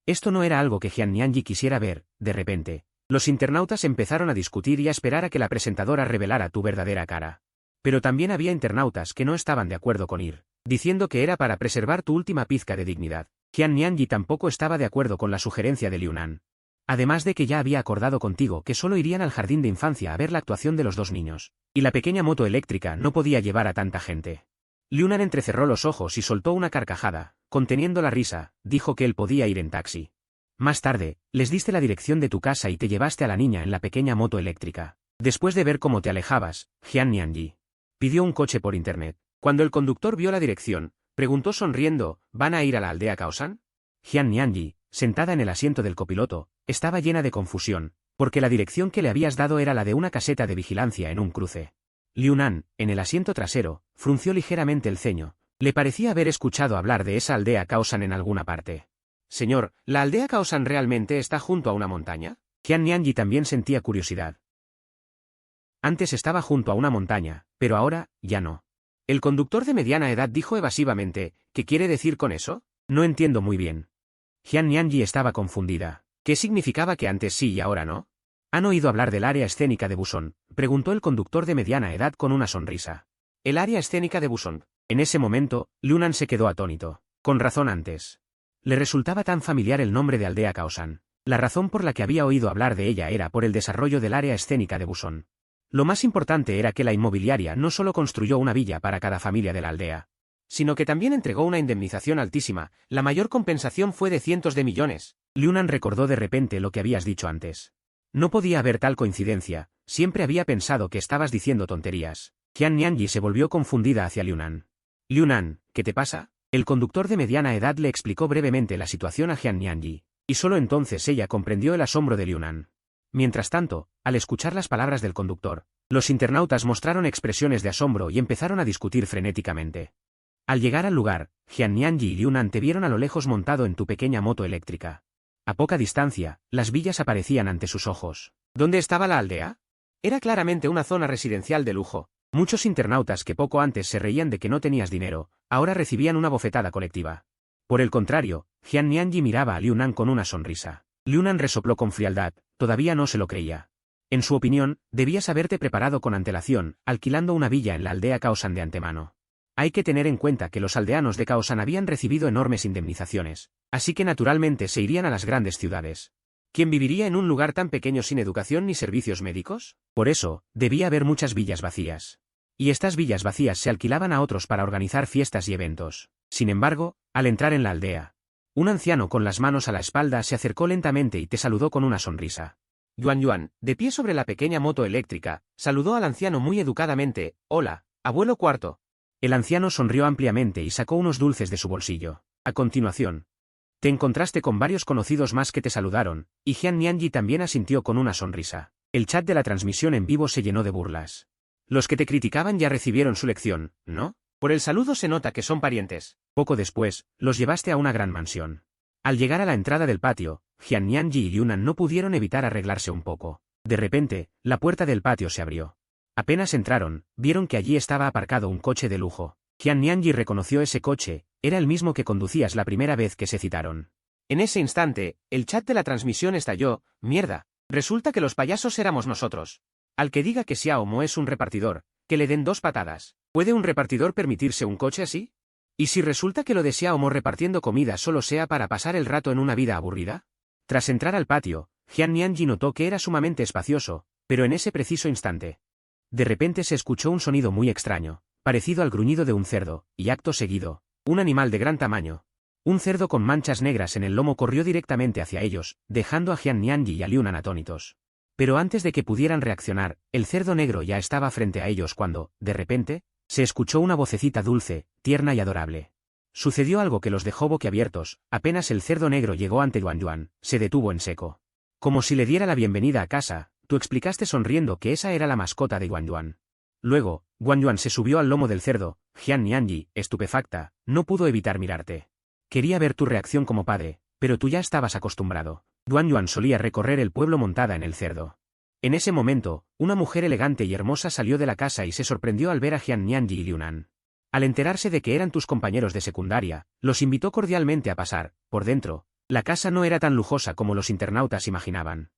Esto no era algo que Jian Nianji quisiera ver, de repente. Los internautas empezaron a discutir y a esperar a que la presentadora revelara tu verdadera cara. Pero también había internautas que no estaban de acuerdo con ir, diciendo que era para preservar tu última pizca de dignidad. Jian Nianji tampoco estaba de acuerdo con la sugerencia de Liunan. Además de que ya había acordado contigo que solo irían al jardín de infancia a ver la actuación de los 2 niños. Y la pequeña moto eléctrica no podía llevar a tanta gente. Liunan entrecerró los ojos y soltó una carcajada. Conteniendo la risa, dijo que él podía ir en taxi. Más tarde, les diste la dirección de tu casa y te llevaste a la niña en la pequeña moto eléctrica. Después de ver cómo te alejabas, Jian Nianji pidió un coche por internet. Cuando el conductor vio la dirección, preguntó sonriendo, ¿van a ir a la aldea Kaosan? Jian Nianji, sentada en el asiento del copiloto, estaba llena de confusión, porque la dirección que le habías dado era la de una caseta de vigilancia en un cruce. Liunan, en el asiento trasero, frunció ligeramente el ceño. Le parecía haber escuchado hablar de esa aldea Kaosan en alguna parte. Señor, ¿la aldea Kaosan realmente está junto a una montaña? Jian Nianji también sentía curiosidad. Antes estaba junto a una montaña, pero ahora, ya no. El conductor de mediana edad dijo evasivamente, ¿qué quiere decir con eso? No entiendo muy bien. Jian Nianji estaba confundida. ¿Qué significaba que antes sí y ahora no? ¿Han oído hablar del área escénica de Busan?, preguntó el conductor de mediana edad con una sonrisa. ¿El área escénica de Busan? En ese momento, Liunan se quedó atónito. Con razón antes. Le resultaba tan familiar el nombre de aldea Kaosan. La razón por la que había oído hablar de ella era por el desarrollo del área escénica de Busan. Lo más importante era que la inmobiliaria no solo construyó una villa para cada familia de la aldea, sino que también entregó una indemnización altísima. La mayor compensación fue de cientos de millones. Liunan recordó de repente lo que habías dicho antes. No podía haber tal coincidencia, siempre había pensado que estabas diciendo tonterías. Jian Nianji se volvió confundida hacia Liunan. Liunan, ¿qué te pasa? El conductor de mediana edad le explicó brevemente la situación a Jian Nianji, y solo entonces ella comprendió el asombro de Liunan. Mientras tanto, al escuchar las palabras del conductor, los internautas mostraron expresiones de asombro y empezaron a discutir frenéticamente. Al llegar al lugar, Jian Nianji y Liunan te vieron a lo lejos montado en tu pequeña moto eléctrica. A poca distancia, las villas aparecían ante sus ojos. ¿Dónde estaba la aldea? Era claramente una zona residencial de lujo. Muchos internautas que poco antes se reían de que no tenías dinero, ahora recibían una bofetada colectiva. Por el contrario, Jian Nianji miraba a Liunan con una sonrisa. Liunan resopló con frialdad, todavía no se lo creía. En su opinión, debías haberte preparado con antelación, alquilando una villa en la aldea Kaosan de antemano. Hay que tener en cuenta que los aldeanos de Kaosan habían recibido enormes indemnizaciones, así que naturalmente se irían a las grandes ciudades. ¿Quién viviría en un lugar tan pequeño sin educación ni servicios médicos? Por eso, debía haber muchas villas vacías. Y estas villas vacías se alquilaban a otros para organizar fiestas y eventos. Sin embargo, al entrar en la aldea, un anciano con las manos a la espalda se acercó lentamente y te saludó con una sonrisa. Yuanyuan, de pie sobre la pequeña moto eléctrica, saludó al anciano muy educadamente. Hola, abuelo cuarto. El anciano sonrió ampliamente y sacó unos dulces de su bolsillo. A continuación, te encontraste con varios conocidos más que te saludaron, y Jian Nianji también asintió con una sonrisa. El chat de la transmisión en vivo se llenó de burlas. Los que te criticaban ya recibieron su lección, ¿no? Por el saludo se nota que son parientes. Poco después, los llevaste a una gran mansión. Al llegar a la entrada del patio, Jian Nianji y Liunan no pudieron evitar arreglarse un poco. De repente, la puerta del patio se abrió. Apenas entraron, vieron que allí estaba aparcado un coche de lujo. Jian Nianji reconoció ese coche, era el mismo que conducías la primera vez que se citaron. En ese instante, el chat de la transmisión estalló. Mierda, resulta que los payasos éramos nosotros. Al que diga que Xiao Mo es un repartidor, que le den 2 patadas. ¿Puede un repartidor permitirse un coche así? ¿Y si resulta que lo de Xiao Mo repartiendo comida solo sea para pasar el rato en una vida aburrida? Tras entrar al patio, Jian Nianji notó que era sumamente espacioso, pero en ese preciso instante, de repente se escuchó un sonido muy extraño, parecido al gruñido de un cerdo, y acto seguido, un animal de gran tamaño. Un cerdo con manchas negras en el lomo corrió directamente hacia ellos, dejando a Jian Nianji y a Liunan atónitos. Pero antes de que pudieran reaccionar, el cerdo negro ya estaba frente a ellos cuando, de repente, se escuchó una vocecita dulce, tierna y adorable. Sucedió algo que los dejó boquiabiertos. Apenas el cerdo negro llegó ante Guan Yuan, se detuvo en seco. Como si le diera la bienvenida a casa, tú explicaste sonriendo que esa era la mascota de Guan Yuan. Luego, Guan Yuan se subió al lomo del cerdo. Jian Nianji, estupefacta, no pudo evitar mirarte. Quería ver tu reacción como padre, pero tú ya estabas acostumbrado. Guan Yuan solía recorrer el pueblo montada en el cerdo. En ese momento, una mujer elegante y hermosa salió de la casa y se sorprendió al ver a Jian Nianji y Liunan. Al enterarse de que eran tus compañeros de secundaria, los invitó cordialmente a pasar. Por dentro, la casa no era tan lujosa como los internautas imaginaban.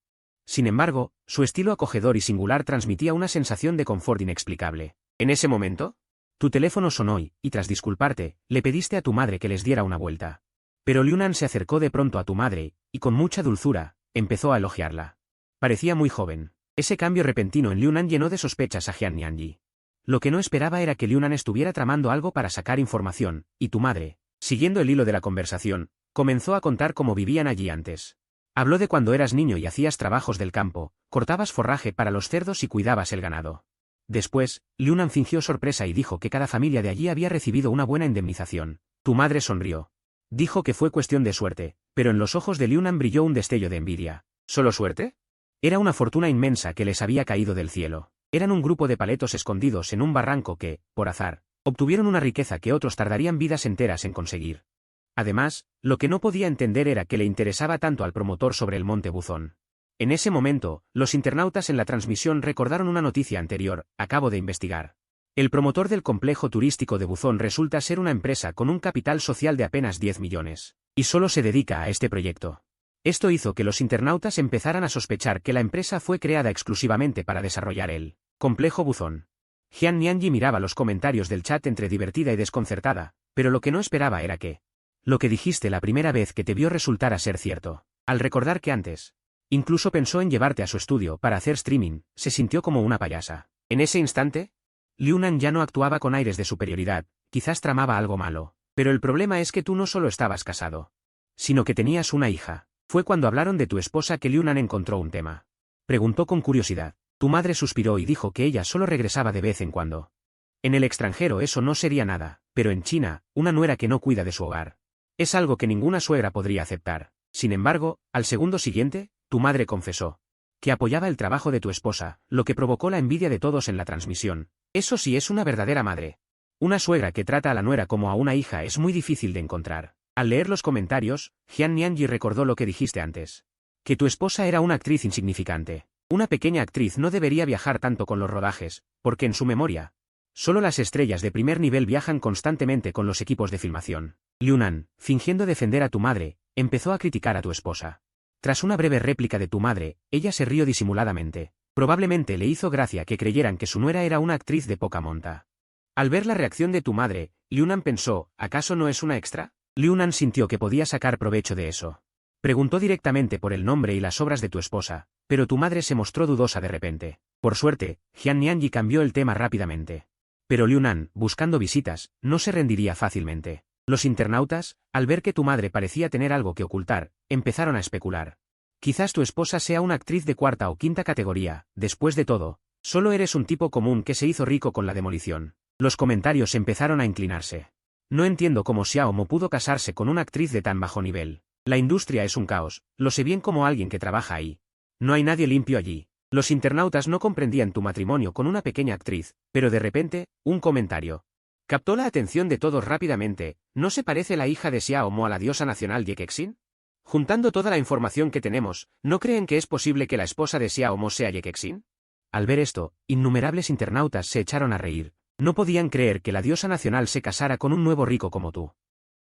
Sin embargo, su estilo acogedor y singular transmitía una sensación de confort inexplicable. En ese momento, tu teléfono sonó y, tras disculparte, le pediste a tu madre que les diera una vuelta. Pero Liunan se acercó de pronto a tu madre, y con mucha dulzura, empezó a elogiarla. Parecía muy joven. Ese cambio repentino en Liunan llenó de sospechas a Jian Nianji. Lo que no esperaba era que Liunan estuviera tramando algo para sacar información, y tu madre, siguiendo el hilo de la conversación, comenzó a contar cómo vivían allí antes. Habló de cuando eras niño y hacías trabajos del campo, cortabas forraje para los cerdos y cuidabas el ganado. Después, Liunan fingió sorpresa y dijo que cada familia de allí había recibido una buena indemnización. Tu madre sonrió. Dijo que fue cuestión de suerte, pero en los ojos de Liunan brilló un destello de envidia. ¿Solo suerte? Era una fortuna inmensa que les había caído del cielo. Eran un grupo de paletos escondidos en un barranco que, por azar, obtuvieron una riqueza que otros tardarían vidas enteras en conseguir. Además, lo que no podía entender era que le interesaba tanto al promotor sobre el monte Buzón. En ese momento, los internautas en la transmisión recordaron una noticia anterior. Acabo de investigar. El promotor del complejo turístico de Buzón resulta ser una empresa con un capital social de apenas 10 millones, y solo se dedica a este proyecto. Esto hizo que los internautas empezaran a sospechar que la empresa fue creada exclusivamente para desarrollar el complejo Buzón. Jian Nianji miraba los comentarios del chat entre divertida y desconcertada, pero lo que no esperaba era que lo que dijiste la primera vez que te vio resultara ser cierto. Al recordar que antes, incluso pensó en llevarte a su estudio para hacer streaming, se sintió como una payasa. En ese instante, Liunan ya no actuaba con aires de superioridad, quizás tramaba algo malo, pero el problema es que tú no solo estabas casado, sino que tenías una hija. Fue cuando hablaron de tu esposa que Liunan encontró un tema. Preguntó con curiosidad. Tu madre suspiró y dijo que ella solo regresaba de vez en cuando. En el extranjero eso no sería nada, pero en China, una nuera que no cuida de su hogar es algo que ninguna suegra podría aceptar. Sin embargo, al segundo siguiente, tu madre confesó que apoyaba el trabajo de tu esposa, lo que provocó la envidia de todos en la transmisión. Eso sí es una verdadera madre. Una suegra que trata a la nuera como a una hija es muy difícil de encontrar. Al leer los comentarios, Jian Nianji recordó lo que dijiste antes. Que tu esposa era una actriz insignificante. Una pequeña actriz no debería viajar tanto con los rodajes, porque en su memoria, solo las estrellas de primer nivel viajan constantemente con los equipos de filmación. Liunan, fingiendo defender a tu madre, empezó a criticar a tu esposa. Tras una breve réplica de tu madre, ella se rió disimuladamente. Probablemente le hizo gracia que creyeran que su nuera era una actriz de poca monta. Al ver la reacción de tu madre, Liunan pensó, ¿acaso no es una extra? Liunan sintió que podía sacar provecho de eso. Preguntó directamente por el nombre y las obras de tu esposa, pero tu madre se mostró dudosa de repente. Por suerte, Jian Nianji cambió el tema rápidamente. Pero Liunan, buscando visitas, no se rendiría fácilmente. Los internautas, al ver que tu madre parecía tener algo que ocultar, empezaron a especular. Quizás tu esposa sea una actriz de cuarta o quinta categoría. Después de todo, solo eres un tipo común que se hizo rico con la demolición. Los comentarios empezaron a inclinarse. No entiendo cómo Xiao Mo pudo casarse con una actriz de tan bajo nivel. La industria es un caos, lo sé bien como alguien que trabaja ahí. No hay nadie limpio allí. Los internautas no comprendían tu matrimonio con una pequeña actriz, pero de repente, un comentario captó la atención de todos rápidamente. ¿No se parece la hija de Xiao Mo a la diosa nacional Yekexin? Juntando toda la información que tenemos, ¿no creen que es posible que la esposa de Xiao Mo sea Yekexin? Al ver esto, innumerables internautas se echaron a reír. No podían creer que la diosa nacional se casara con un nuevo rico como tú.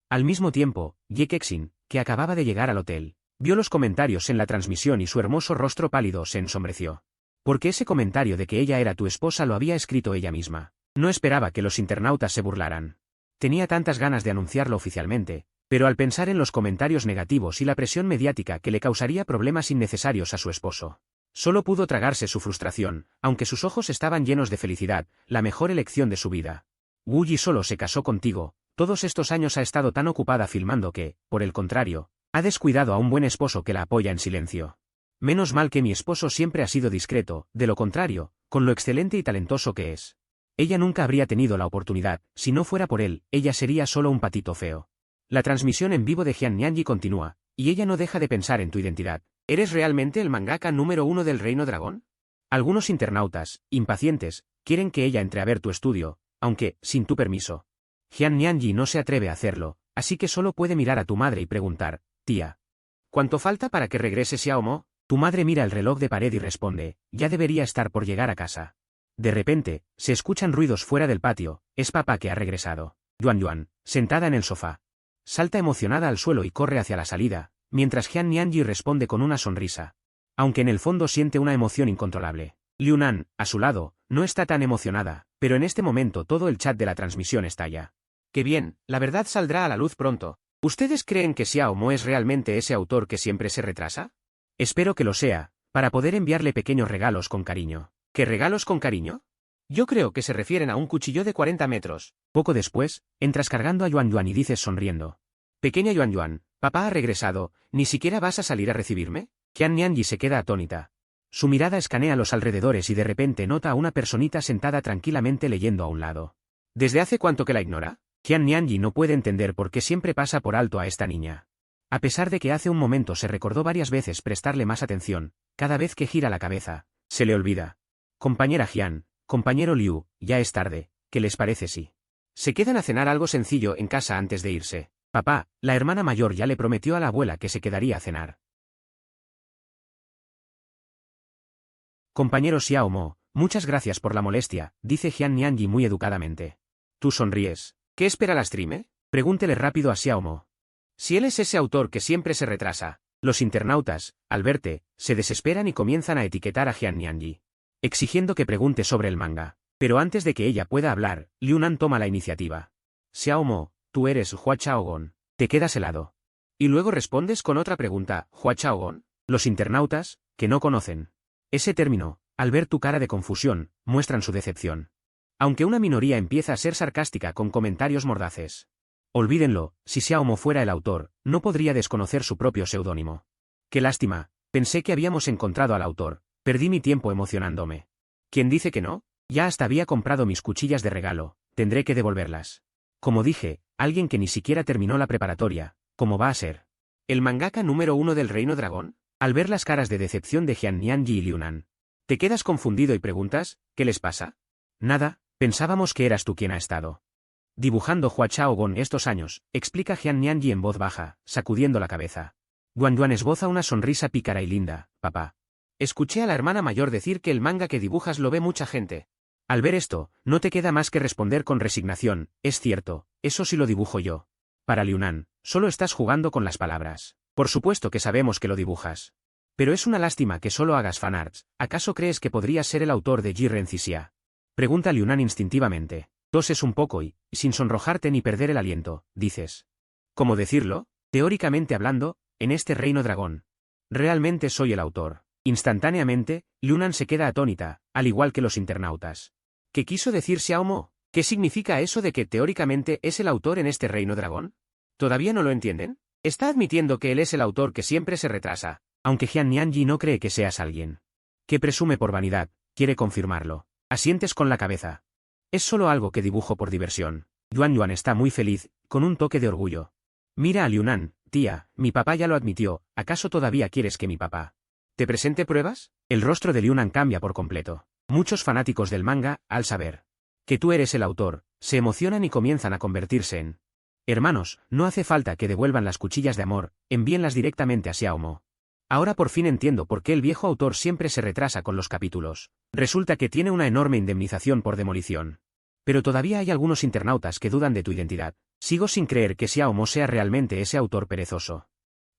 Al mismo tiempo, Yekexin, que acababa de llegar al hotel, vio los comentarios en la transmisión y su hermoso rostro pálido se ensombreció. Porque ese comentario de que ella era tu esposa lo había escrito ella misma. No esperaba que los internautas se burlaran. Tenía tantas ganas de anunciarlo oficialmente, pero al pensar en los comentarios negativos y la presión mediática que le causaría problemas innecesarios a su esposo, solo pudo tragarse su frustración, aunque sus ojos estaban llenos de felicidad, la mejor elección de su vida. Wu Yi solo se casó contigo, todos estos años ha estado tan ocupada filmando que, por el contrario, ha descuidado a un buen esposo que la apoya en silencio. Menos mal que mi esposo siempre ha sido discreto, de lo contrario, con lo excelente y talentoso que es. Ella nunca habría tenido la oportunidad, si no fuera por él, ella sería solo un patito feo. La transmisión en vivo de Jian Nianji continúa, y ella no deja de pensar en tu identidad. ¿Eres realmente el mangaka número 1 del Reino Dragón? Algunos internautas, impacientes, quieren que ella entre a ver tu estudio, aunque, sin tu permiso. Jian Nianji no se atreve a hacerlo, así que solo puede mirar a tu madre y preguntar, tía, ¿cuánto falta para que regrese Xiao Mo? Tu madre mira el reloj de pared y responde, ya debería estar por llegar a casa. De repente, se escuchan ruidos fuera del patio, es papá que ha regresado. Yuan, sentada en el sofá, salta emocionada al suelo y corre hacia la salida, mientras Jian Nianji responde con una sonrisa. Aunque en el fondo siente una emoción incontrolable. Liunan, a su lado, no está tan emocionada, pero en este momento todo el chat de la transmisión estalla. ¡Qué bien! La verdad saldrá a la luz pronto. ¿Ustedes creen que Xiao Mo es realmente ese autor que siempre se retrasa? Espero que lo sea, para poder enviarle pequeños regalos con cariño. ¿Qué regalos con cariño? Yo creo que se refieren a un cuchillo de 40 metros. Poco después, entras cargando a Yuan y dices sonriendo. Pequeña Yuan, papá ha regresado, ¿ni siquiera vas a salir a recibirme? Jian Nianji se queda atónita. Su mirada escanea los alrededores y de repente nota a una personita sentada tranquilamente leyendo a un lado. ¿Desde hace cuánto que la ignora? Jian Nianji no puede entender por qué siempre pasa por alto a esta niña. A pesar de que hace un momento se recordó varias veces prestarle más atención, cada vez que gira la cabeza, se le olvida. Compañera Jian, compañero Liu, ya es tarde, ¿qué les parece si se quedan a cenar algo sencillo en casa antes de irse? Papá, la hermana mayor ya le prometió a la abuela que se quedaría a cenar. Compañero Xiao Mo, muchas gracias por la molestia, dice Jian Nianji muy educadamente. Tú sonríes. ¿Qué espera la streamer? Pregúntele rápido a Xiao Mo. Si él es ese autor que siempre se retrasa, los internautas, al verte, se desesperan y comienzan a etiquetar a Jian Nianji, exigiendo que pregunte sobre el manga. Pero antes de que ella pueda hablar, Liunan toma la iniciativa. Xiao Mo, tú eres Hua Chaogon. Te quedas helado. Y luego respondes con otra pregunta, Hua Chaogon. Los internautas, que no conocen ese término, al ver tu cara de confusión, muestran su decepción. Aunque una minoría empieza a ser sarcástica con comentarios mordaces. Olvídenlo, si Xiao Mo fuera el autor, no podría desconocer su propio seudónimo. Qué lástima, pensé que habíamos encontrado al autor, perdí mi tiempo emocionándome. ¿Quién dice que no? Ya hasta había comprado mis cuchillas de regalo, tendré que devolverlas. Como dije, alguien que ni siquiera terminó la preparatoria, ¿cómo va a ser? ¿El mangaka número 1 del Reino Dragón? Al ver las caras de decepción de Jian Nianji y Liunan, te quedas confundido y preguntas, ¿qué les pasa? Nada, pensábamos que eras tú quien ha estado dibujando Hua Chaogon estos años, explica Jian Nianji en voz baja, sacudiendo la cabeza. Yuan esboza una sonrisa pícara y linda, papá. Escuché a la hermana mayor decir que el manga que dibujas lo ve mucha gente. Al ver esto, no te queda más que responder con resignación, es cierto, eso sí lo dibujo yo. Para Liunan, solo estás jugando con las palabras. Por supuesto que sabemos que lo dibujas. Pero es una lástima que solo hagas fanarts, ¿acaso crees que podrías ser el autor de Jiren Cixia? Pregunta Liunan instintivamente. Toses un poco y, sin sonrojarte ni perder el aliento, dices. ¿Cómo decirlo? Teóricamente hablando, en este Reino Dragón. Realmente soy el autor. Instantáneamente, Liunan se queda atónita, al igual que los internautas. ¿Qué quiso decir Xiao Mo? ¿Qué significa eso de que teóricamente es el autor en este Reino Dragón? ¿Todavía no lo entienden? Está admitiendo que él es el autor que siempre se retrasa, aunque Jian Nianji no cree que seas alguien que presume por vanidad, quiere confirmarlo. Asientes con la cabeza. Es solo algo que dibujo por diversión. Yuan Yuan está muy feliz, con un toque de orgullo. Mira a Liunan, tía, mi papá ya lo admitió, ¿acaso todavía quieres que mi papá te presente pruebas? El rostro de Liunan cambia por completo. Muchos fanáticos del manga, al saber que tú eres el autor, se emocionan y comienzan a convertirse en hermanos. No hace falta que devuelvan las cuchillas de amor, envíenlas directamente a Xiaomo. Ahora por fin entiendo por qué el viejo autor siempre se retrasa con los capítulos. Resulta que tiene una enorme indemnización por demolición. Pero todavía hay algunos internautas que dudan de tu identidad. Sigo sin creer que Xiaomo sea realmente ese autor perezoso.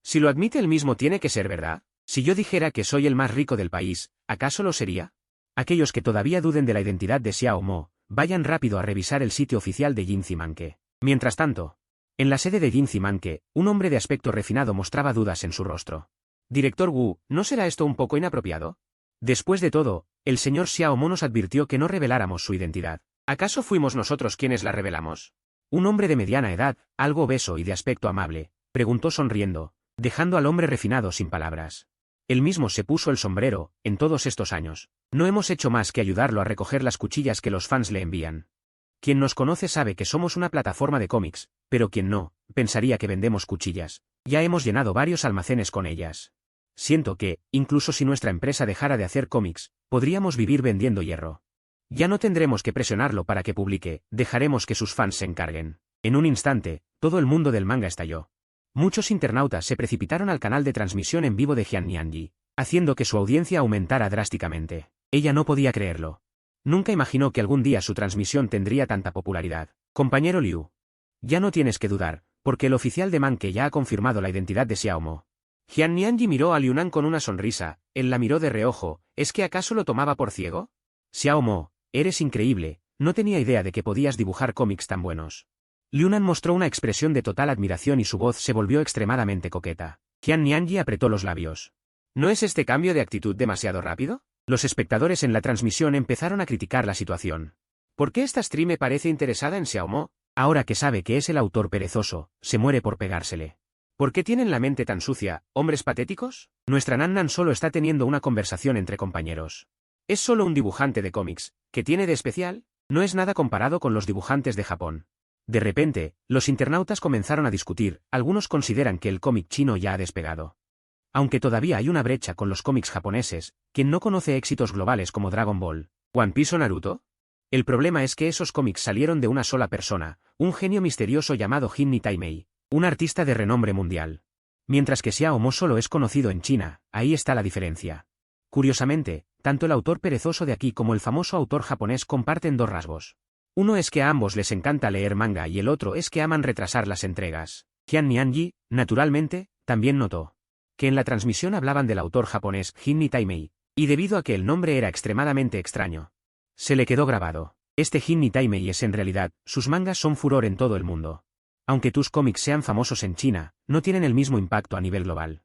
Si lo admite él mismo tiene que ser verdad. Si yo dijera que soy el más rico del país, ¿acaso lo sería? Aquellos que todavía duden de la identidad de Xiaomo, vayan rápido a revisar el sitio oficial de Jinzi Manke. Mientras tanto, en la sede de Jinzi Manke, un hombre de aspecto refinado mostraba dudas en su rostro. Director Wu, ¿no será esto un poco inapropiado? Después de todo, el señor Xiaomo nos advirtió que no reveláramos su identidad. ¿Acaso fuimos nosotros quienes la revelamos? Un hombre de mediana edad, algo obeso y de aspecto amable, preguntó sonriendo, dejando al hombre refinado sin palabras. Él mismo se puso el sombrero. En todos estos años, no hemos hecho más que ayudarlo a recoger las cuchillas que los fans le envían. Quien nos conoce sabe que somos una plataforma de cómics, pero quien no, pensaría que vendemos cuchillas. Ya hemos llenado varios almacenes con ellas. Siento que, incluso si nuestra empresa dejara de hacer cómics, podríamos vivir vendiendo hierro. Ya no tendremos que presionarlo para que publique, dejaremos que sus fans se encarguen. En un instante, todo el mundo del manga estalló. Muchos internautas se precipitaron al canal de transmisión en vivo de Jian Nianji, haciendo que su audiencia aumentara drásticamente. Ella no podía creerlo. Nunca imaginó que algún día su transmisión tendría tanta popularidad. Compañero Liu. Ya no tienes que dudar, porque el oficial de Manke ya ha confirmado la identidad de Xiaomo. Jian Nianji miró a Liunan con una sonrisa, él la miró de reojo, ¿es que acaso lo tomaba por ciego? Xiaomo, eres increíble, no tenía idea de que podías dibujar cómics tan buenos. Liunan mostró una expresión de total admiración y su voz se volvió extremadamente coqueta. Jian Nianji apretó los labios. ¿No es este cambio de actitud demasiado rápido? Los espectadores en la transmisión empezaron a criticar la situación. ¿Por qué esta streamer parece interesada en Xiaomo? Ahora que sabe que es el autor perezoso, se muere por pegársele. ¿Por qué tienen la mente tan sucia, hombres patéticos? Nuestra Nan solo está teniendo una conversación entre compañeros. Es solo un dibujante de cómics. ¿Qué tiene de especial? No es nada comparado con los dibujantes de Japón. De repente, los internautas comenzaron a discutir, algunos consideran que el cómic chino ya ha despegado. Aunque todavía hay una brecha con los cómics japoneses, ¿quién no conoce éxitos globales como Dragon Ball, One Piece o Naruto? El problema es que esos cómics salieron de una sola persona, un genio misterioso llamado Jinni Taimei, un artista de renombre mundial. Mientras que Xiaomo solo es conocido en China, ahí está la diferencia. Curiosamente, tanto el autor perezoso de aquí como el famoso autor japonés comparten dos rasgos. Uno es que a ambos les encanta leer manga y el otro es que aman retrasar las entregas. Jian Nianji, naturalmente, también notó que en la transmisión hablaban del autor japonés Jinni Taimei, y debido a que el nombre era extremadamente extraño, se le quedó grabado. Este Jinni Taimei es en realidad, sus mangas son furor en todo el mundo. Aunque tus cómics sean famosos en China, no tienen el mismo impacto a nivel global.